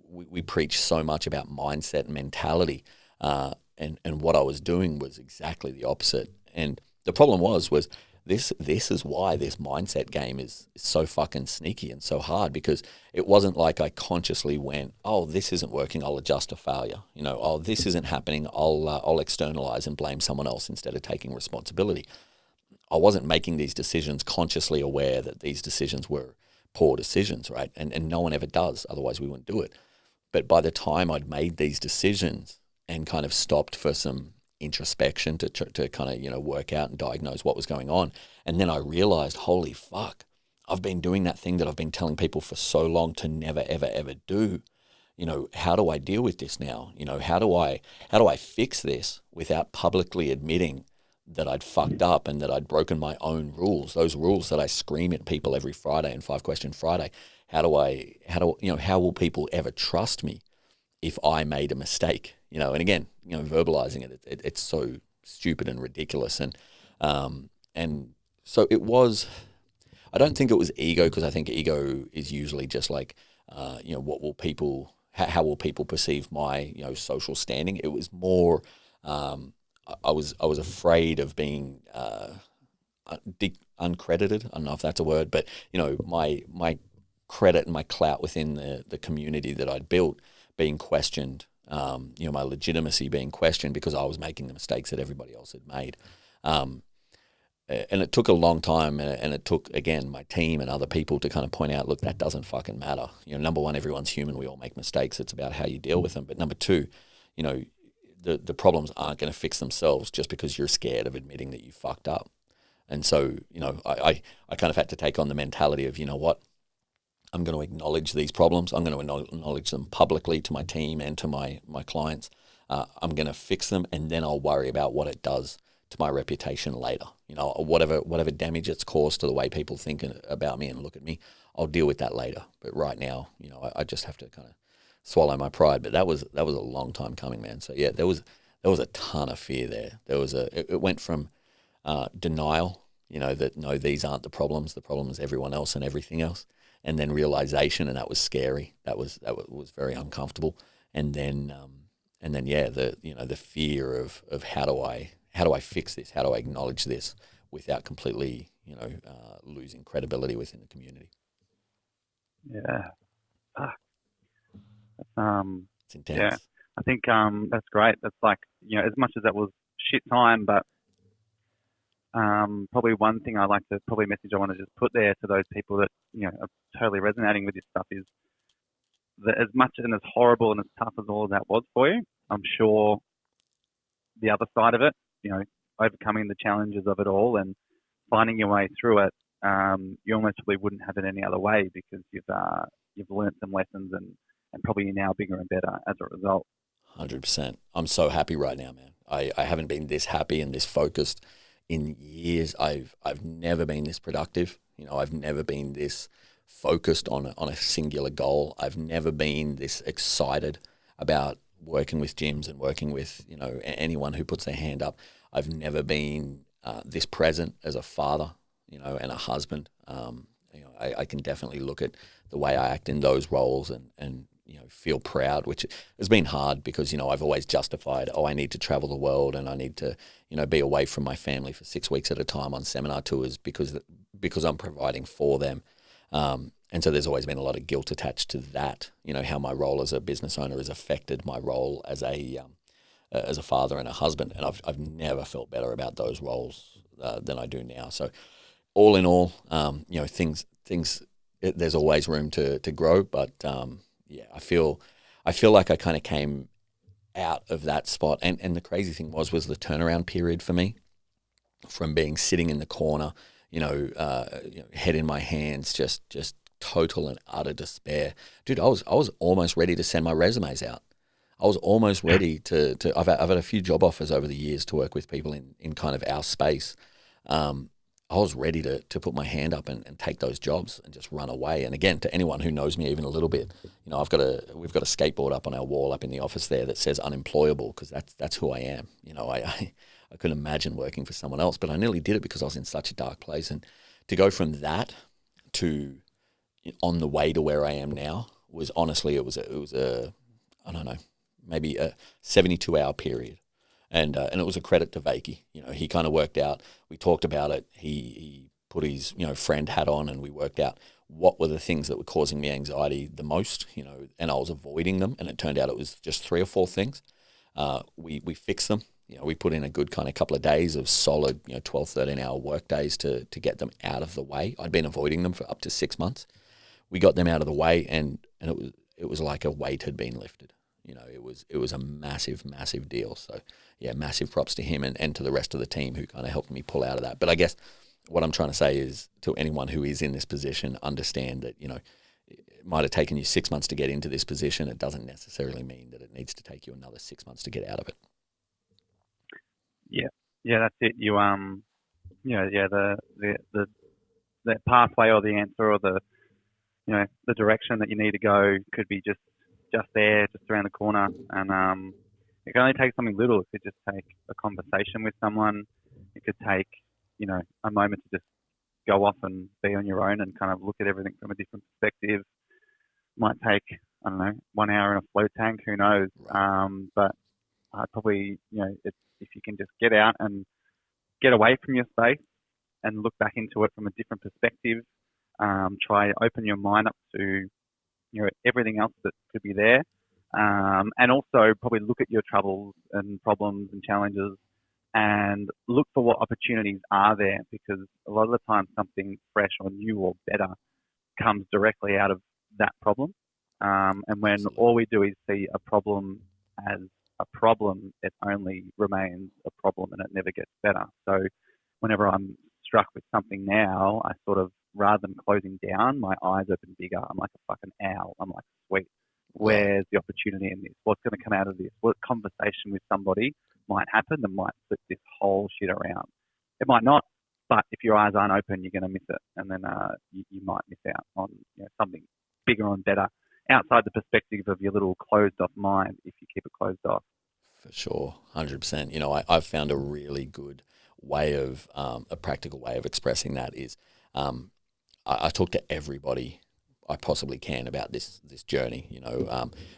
We preach so much about mindset and mentality, and what I was doing was exactly the opposite. And the problem was this is why this mindset game is so fucking sneaky and so hard, because it wasn't like I consciously went, oh, this isn't working, I'll adjust to failure. Oh, this isn't happening, I'll externalize and blame someone else instead of taking responsibility. I wasn't making these decisions consciously aware that these decisions were poor decisions, right? And no one ever does, otherwise we wouldn't do it. But by the time I'd made these decisions and kind of stopped for some introspection to kind of, work out and diagnose what was going on, and then I realized, holy fuck, I've been doing that thing that I've been telling people for so long to never, ever, ever do. How do I deal with this now? How do I fix this without publicly admitting that I'd fucked up and that I'd broken my own rules, those rules that I scream at people every Friday and 5 Question Friday? How will people ever trust me if I made a mistake? And again, verbalizing it's so stupid and ridiculous. And so it was, I don't think it was ego, because I think ego is usually just like, what will people, how will people perceive my, social standing? It was more, I was afraid of being uncredited. I don't know if that's a word, but my credit and my clout within the community that I'd built being questioned. My legitimacy being questioned because I was making the mistakes that everybody else had made. And it took a long time, and it took, again, my team and other people to kind of point out, look, that doesn't fucking matter. Number one, everyone's human. We all make mistakes. It's about how you deal with them. But number two, the problems aren't going to fix themselves just because you're scared of admitting that you fucked up. And so, I kind of had to take on the mentality of, what, I'm going to acknowledge these problems. I'm going to acknowledge them publicly to my team and to my clients. I'm going to fix them, and then I'll worry about what it does to my reputation later. Whatever damage it's caused to the way people think about me and look at me, I'll deal with that later. But right now, I just have to kind of swallow my pride. But that was a long time coming, man. So yeah, there was a ton of fear there. It went from denial, that no, these aren't the problem is everyone else and everything else, and then realization, and that was scary. That was very uncomfortable. And then yeah, the fear of how do I fix this? How do I acknowledge this without completely losing credibility within the community? Yeah. It's intense. Yeah, I think that's great. That's like, as much as that was shit time, but probably one thing I like to, message I want to just put there to those people that, are totally resonating with this stuff is as much and as horrible and as tough as all of that was for you, I'm sure the other side of it, overcoming the challenges of it all and finding your way through it, you almost probably wouldn't have it any other way because you've learned some lessons and probably now bigger and better as a result. 100%. I'm so happy right now, man. I haven't been this happy and this focused in years. I've never been this productive. I've never been this focused on a singular goal. I've never been this excited about working with gyms and working with anyone who puts their hand up. I've never been this present as a father, and a husband. I can definitely look at the way I act in those roles and feel proud, which has been hard because, I've always justified, I need to travel the world and I need to, be away from my family for 6 weeks at a time on seminar tours because I'm providing for them. And so there's always been a lot of guilt attached to that, how my role as a business owner has affected my role as a father and a husband. And I've never felt better about those roles than I do now. So all in all, things there's always room to grow, but I feel like I kind of came out of that spot. And the crazy thing was the turnaround period for me from being sitting in the corner, head in my hands, just total and utter despair. Dude, I was almost ready to send my resumes out. I was almost ready to I've had a few job offers over the years to work with people in kind of our space. I was ready to put my hand up and take those jobs and just run away. And again, to anyone who knows me even a little bit, we've got a skateboard up on our wall up in the office there that says unemployable because that's who I am. I couldn't imagine working for someone else, but I nearly did it because I was in such a dark place. And to go from that to on the way to where I am now was honestly, it was a I don't know, maybe a 72-hour period. And it was a credit to Vakey. He kind of worked out. We talked about it. He put his friend hat on, and we worked out what were the things that were causing me anxiety the most. And I was avoiding them. And it turned out it was just 3 or 4 things. We fixed them. We put in a good kind of couple of days of solid 12, 13-hour work days to get them out of the way. I'd been avoiding them for up to 6 months. We got them out of the way, and it was like a weight had been lifted. It was a massive, massive deal. So, yeah, massive props to him and to the rest of the team who kind of helped me pull out of that. But I guess what I'm trying to say is to anyone who is in this position, understand that, it might have taken you 6 months to get into this position. It doesn't necessarily mean that it needs to take you another 6 months to get out of it. Yeah, that's it. The pathway or the answer or the direction that you need to go could be just there, just around the corner. And it can only take something little. It could just take a conversation with someone. It could take, a moment to just go off and be on your own and kind of look at everything from a different perspective. Might take, 1 hour in a float tank, who knows? But probably, if you can just get out and get away from your space and look back into it from a different perspective, try open your mind up to everything else that could be there, and also probably look at your troubles and problems and challenges and look for what opportunities are there, because a lot of the time something fresh or new or better comes directly out of that problem. And when all we do is see a problem as a problem, it only remains a problem and it never gets better. So whenever I'm struck with something now, I sort of, rather than closing down, my eyes open bigger. I'm like a fucking owl. I'm like, sweet, where's the opportunity in this? What's going to come out of this? What conversation with somebody might happen that might flip this whole shit around? It might not, but if your eyes aren't open, you're going to miss it. And then you might miss out on something bigger and better outside the perspective of your little closed off mind if you keep it closed off. For sure, 100%. I've found a really good way of, a practical way of expressing that is I talk to everybody I possibly can about this journey,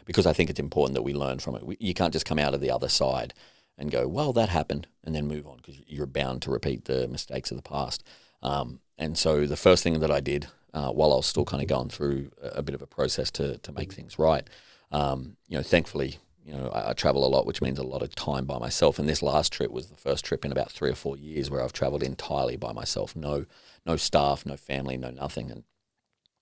because I think it's important that we learn from it. You can't just come out of the other side and go, well, that happened, and then move on, because you're bound to repeat the mistakes of the past. And so the first thing that I did, while I was still kind of going through a bit of a process to make things right, thankfully, I travel a lot, which means a lot of time by myself. And this last trip was the first trip in about 3 or 4 years where I've traveled entirely by myself, no staff, no family, no nothing. And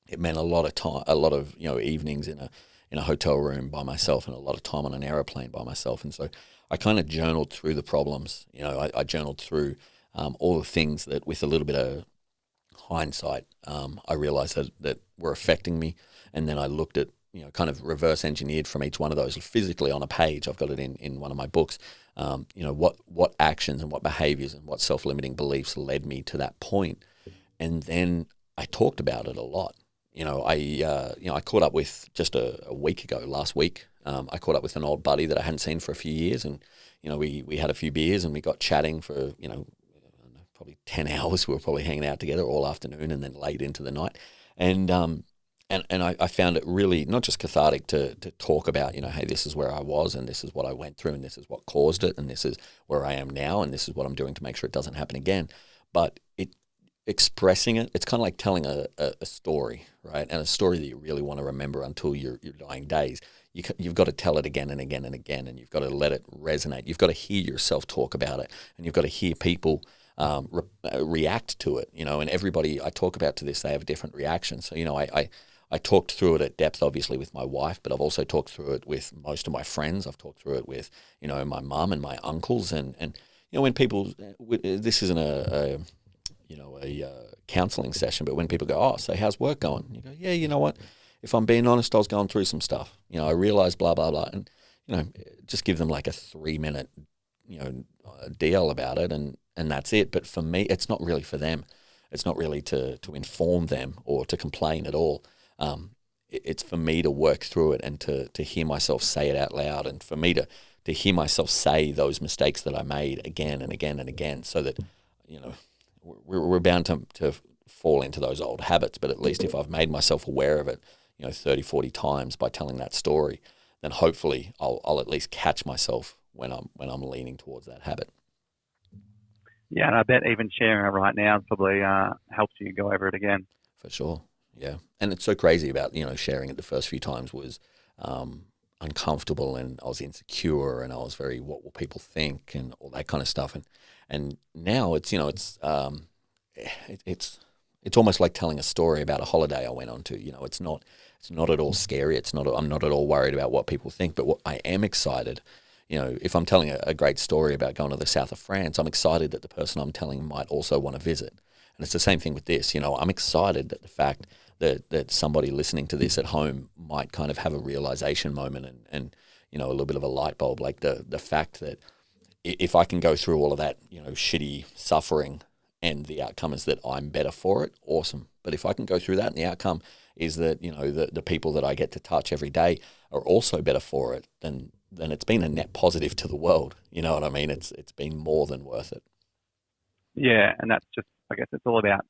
it meant a lot of time, a lot of evenings in in a hotel room by myself and a lot of time on an aeroplane by myself. And so I kind of journaled through the problems. I journaled through all the things that, with a little bit of hindsight, I realized that were affecting me. And then I looked at, kind of reverse engineered from each one of those physically on a page. I've got it in one of my books. What actions and what behaviors and what self-limiting beliefs led me to that point. And then I talked about it a lot. I caught up with just a week ago, last week. I caught up with an old buddy that I hadn't seen for a few years, and we had a few beers and we got chatting for probably 10 hours. We were probably hanging out together all afternoon and then late into the night, and I found it really not just cathartic to talk about, hey, this is where I was and this is what I went through and this is what caused it and this is where I am now and this is what I'm doing to make sure it doesn't happen again. But expressing it, it's kind of like telling a story, right? And a story that you really want to remember until your dying days. You've got to tell it again and again and again, and you've got to let it resonate. You've got to hear yourself talk about it, and you've got to hear people react to it. And everybody I talk about to this, they have a different reaction. So, I talked through it at depth, obviously, with my wife, but I've also talked through it with most of my friends. I've talked through it with, my mum and my uncles, and when people, this isn't a counselling session, but when people go, oh, so how's work going? You go, yeah, you know what? If I'm being honest, I was going through some stuff. I realised blah, blah, blah. And, just give them like a 3-minute, deal about it and that's it. But for me, it's not really for them. It's not really to inform them or to complain at all. It's for me to work through it and to hear myself say it out loud, and for me to hear myself say those mistakes that I made again and again and again, so that, we're bound to fall into those old habits. But at least if I've made myself aware of it, 30, 40 times by telling that story, then hopefully I'll at least catch myself when I'm leaning towards that habit. Yeah, and I bet even sharing it right now probably helps you go over it again. For sure, yeah. And it's so crazy about, sharing it the first few times was uncomfortable, and I was insecure, and I was very, what will people think, and all that kind of stuff. And now it's it's almost like telling a story about a holiday I went on to. It's not at all scary. I'm not at all worried about what people think. But what I am excited, if I'm telling a great story about going to the south of France, I'm excited that the person I'm telling might also want to visit. And it's the same thing with this. I'm excited that the fact that somebody listening to this at home might kind of have a realization moment and a little bit of a light bulb, like the fact that if I can go through all of that, shitty suffering, and the outcome is that I'm better for it, awesome. But if I can go through that and the outcome is that, the people that I get to touch every day are also better for it, then it's been a net positive to the world. You know what I mean? It's been more than worth it. Yeah, and that's just, I guess it's all about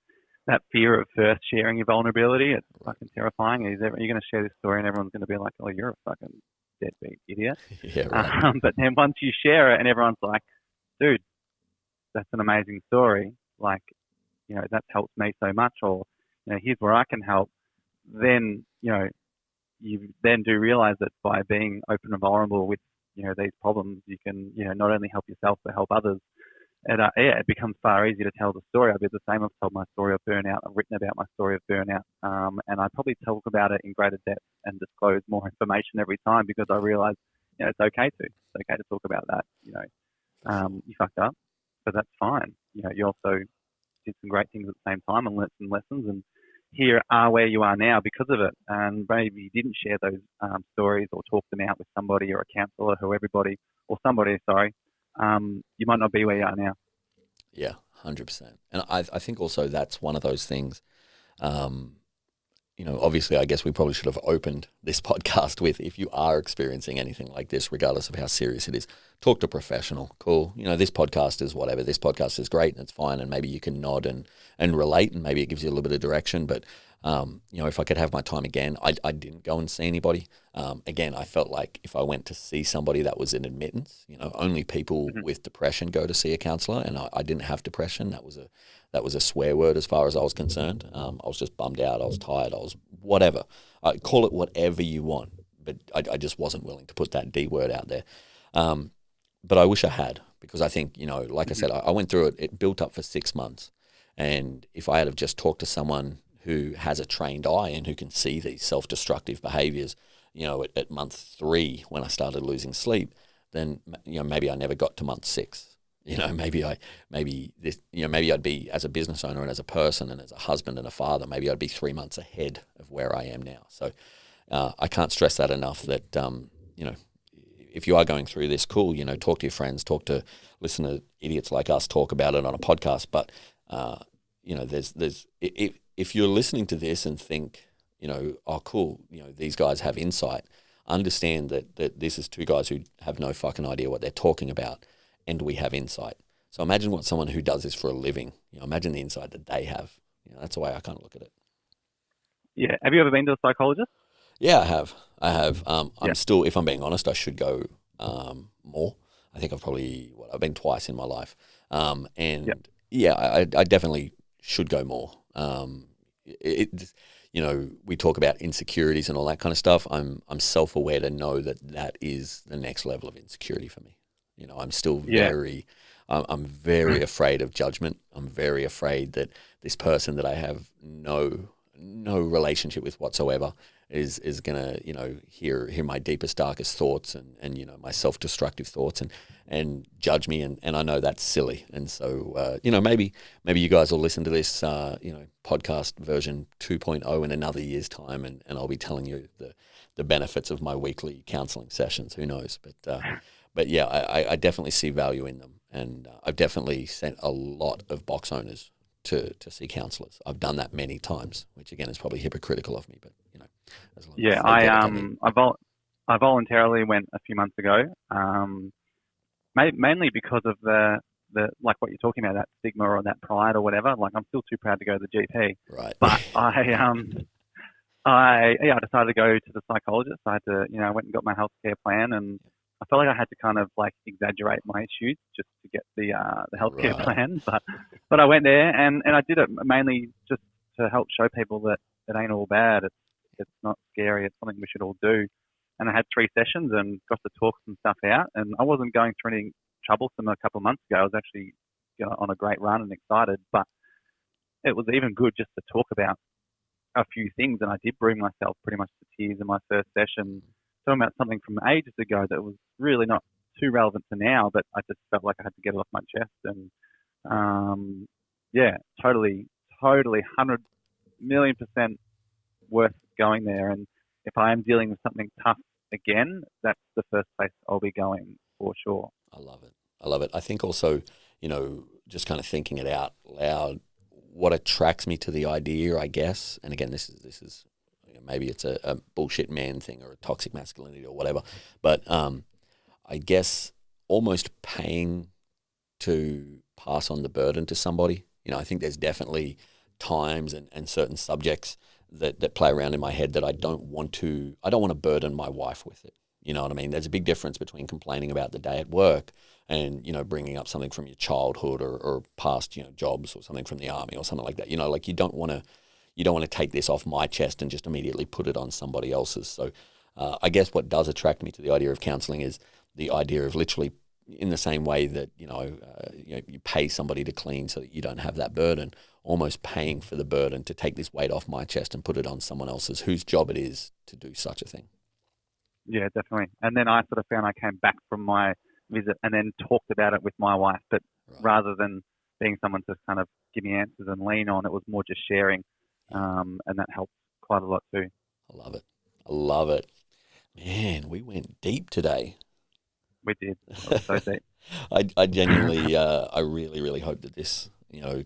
that fear of first sharing your vulnerability. It's fucking terrifying. You're going to share this story and everyone's going to be like, oh, you're a fucking deadbeat idiot. Yeah, right. But then once you share it and everyone's like, dude, that's an amazing story. Like, that's helped me so much, or, here's where I can help. Then, you then do realize that by being open and vulnerable with, these problems, you can, not only help yourself, but help others. And it becomes far easier to tell the story. I did the same. I've told my story of burnout. I've written about my story of burnout. And I probably talk about it in greater depth and disclose more information every time, because I realize, it's okay to talk about that. You fucked up, but that's fine. You also did some great things at the same time and learned some lessons, and here are where you are now because of it. And maybe you didn't share those stories or talk them out with somebody or a counsellor you might not be where you are now. Yeah, 100%. And I think also that's one of those things, obviously I guess we probably should have opened this podcast with, if you are experiencing anything like this, regardless of how serious it is, talk to a professional. Cool. This podcast is whatever. This podcast is great and it's fine, and maybe you can nod and relate, and maybe it gives you a little bit of direction. But, if I could have my time again, I didn't go and see anybody. Again, I felt like if I went to see somebody, that was an admittance. Only people with depression go to see a counsellor, and I didn't have depression. That was a swear word as far as I was concerned. I was just bummed out. I was tired. I was whatever. Call it whatever you want, but I just wasn't willing to put that D word out there. But I wish I had, because I think, like I said, I went through it. It built up for 6 months. And if I had have just talked to someone who has a trained eye and who can see these self-destructive behaviours, at month 3 when I started losing sleep, then maybe I never got to month 6. Maybe I'd be, as a business owner and as a person and as a husband and a father, maybe I'd be 3 months ahead of where I am now. So I can't stress that enough. That if you are going through this, cool. Talk to your friends, listen to idiots like us talk about it on a podcast. But if you're listening to this and think, oh, cool, these guys have insight, understand that this is 2 guys who have no fucking idea what they're talking about, and we have insight. So imagine what someone who does this for a living, imagine the insight that they have. That's the way I kind of look at it. Yeah. Have you ever been to a psychologist? Yeah, I have. I'm Yeah. still, if I'm being honest, I should go more. I think I've been twice in my life. I definitely should go more. We talk about insecurities and all that kind of stuff. I'm self-aware to know that is the next level of insecurity for me. I'm still I'm very afraid of judgment. I'm very afraid that this person that I have no relationship with whatsoever is gonna hear my deepest, darkest thoughts and my self-destructive thoughts and judge me, and I know that's silly. And so maybe you guys will listen to this podcast version 2.0 in another year's time, and I'll be telling you the benefits of my weekly counselling sessions. Who knows? But yeah, I definitely see value in them, and I've definitely sent a lot of box owners to see counsellors. I've done that many times, which again is probably hypocritical of me, but as long as they get what they need. I voluntarily went a few months ago, mainly because of the like what you're talking about, that stigma or that pride or whatever. Like, I'm still too proud to go to the GP. Right. But I decided to go to the psychologist. I had to, I went and got my healthcare plan, and I felt like I had to kind of like exaggerate my issues just to get the healthcare plan. But I went there and I did it mainly just to help show people that it ain't all bad. It's not scary. It's something we should all do. And I had 3 sessions and got to talk some stuff out. And I wasn't going through anything troublesome a couple of months ago. I was actually on a great run and excited. But it was even good just to talk about a few things. And I did bring myself pretty much to tears in my first session, talking about something from ages ago that was really not too relevant to now, but I just felt like I had to get it off my chest. And totally 100,000,000% worth going there. And if I am dealing with something tough again, that's the first place I'll be going for sure. I love it. I think also, just kind of thinking it out loud, what attracts me to the idea, I guess, and again, this is maybe it's a bullshit man thing or a toxic masculinity or whatever, but I guess almost paying to pass on the burden to somebody. I think there's definitely times and certain subjects that play around in my head that I don't want to burden my wife with it. You know what I mean? There's a big difference between complaining about the day at work and, bringing up something from your childhood or past, jobs or something from the army or something like that. Like you don't want to take this off my chest and just immediately put it on somebody else's. So I guess what does attract me to the idea of counselling is the idea of literally, in the same way that you pay somebody to clean so that you don't have that burden, almost paying for the burden to take this weight off my chest and put it on someone else's whose job it is to do such a thing. Yeah, definitely. And then I sort of found I came back from my visit and then talked about it with my wife, but rather than being someone to kind of give me answers and lean on, it was more just sharing, and that helped quite a lot too. I love it. Man, we went deep today. We did. It was so deep. I genuinely, I really, really hope that this,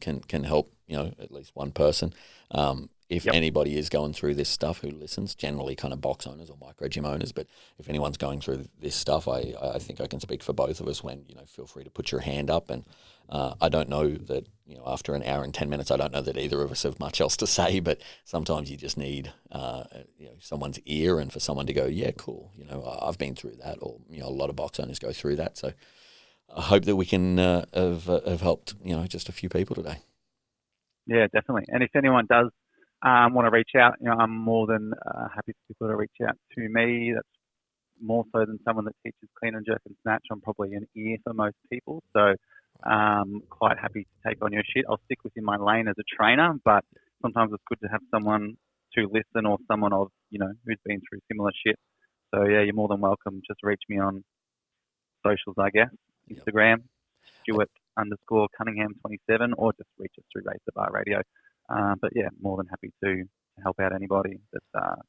can help, at least one person. If anybody is going through this stuff who listens, generally kind of box owners or micro gym owners, but if anyone's going through this stuff, I think I can speak for both of us when, feel free to put your hand up. And I don't know that, after an hour and 10 minutes, I don't know that either of us have much else to say, but sometimes you just need, someone's ear and for someone to go, yeah, cool. I've been through that, or, a lot of box owners go through that. So I hope that we can have helped, just a few people today. Yeah, definitely. And if anyone does want to reach out, I'm more than happy for people to reach out to me. That's more so than someone that teaches clean and jerk and snatch. I'm probably an ear for most people. So quite happy to take on your shit. I'll stick within my lane as a trainer, but sometimes it's good to have someone to listen or someone who's been through similar shit So yeah, you're more than welcome. Just reach me on socials, I guess. Yep. Instagram, Stuart_Cunningham27, or just reach us through Raise the Bar Radio. But yeah, more than happy to help out anybody that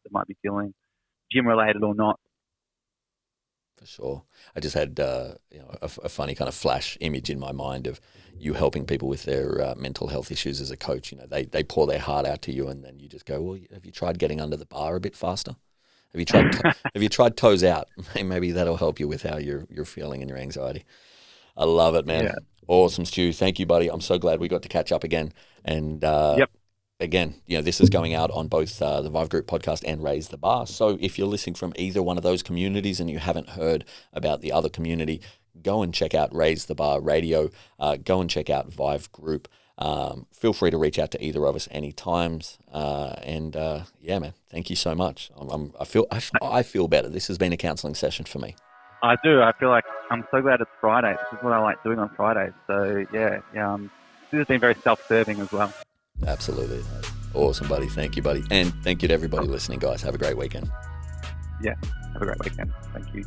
might be feeling gym related or not. For sure. I just had a funny kind of flash image in my mind of you helping people with their mental health issues as a coach. You know, they pour their heart out to you, and then you just go, "Well, have you tried getting under the bar a bit faster? Have you tried toes out? Maybe that'll help you with how you're feeling and your anxiety." I love it, man. Yeah. Awesome, Stu. Thank you, buddy. I'm so glad we got to catch up again. And Yep. again, this is going out on both the Vive Group podcast and Raise the Bar. So if you're listening from either one of those communities and you haven't heard about the other community, go and check out Raise the Bar Radio. Go and check out Vive Group. Feel free to reach out to either of us anytime. Yeah, man, thank you so much. I feel better. This has been a counselling session for me. I do. I feel like I'm so glad it's Friday. This is what I like doing on Fridays. So yeah. This has been very self-serving as well. Absolutely. Awesome, buddy. Thank you, buddy. And thank you to everybody listening, guys. Have a great weekend. Yeah. Have a great weekend. Thank you.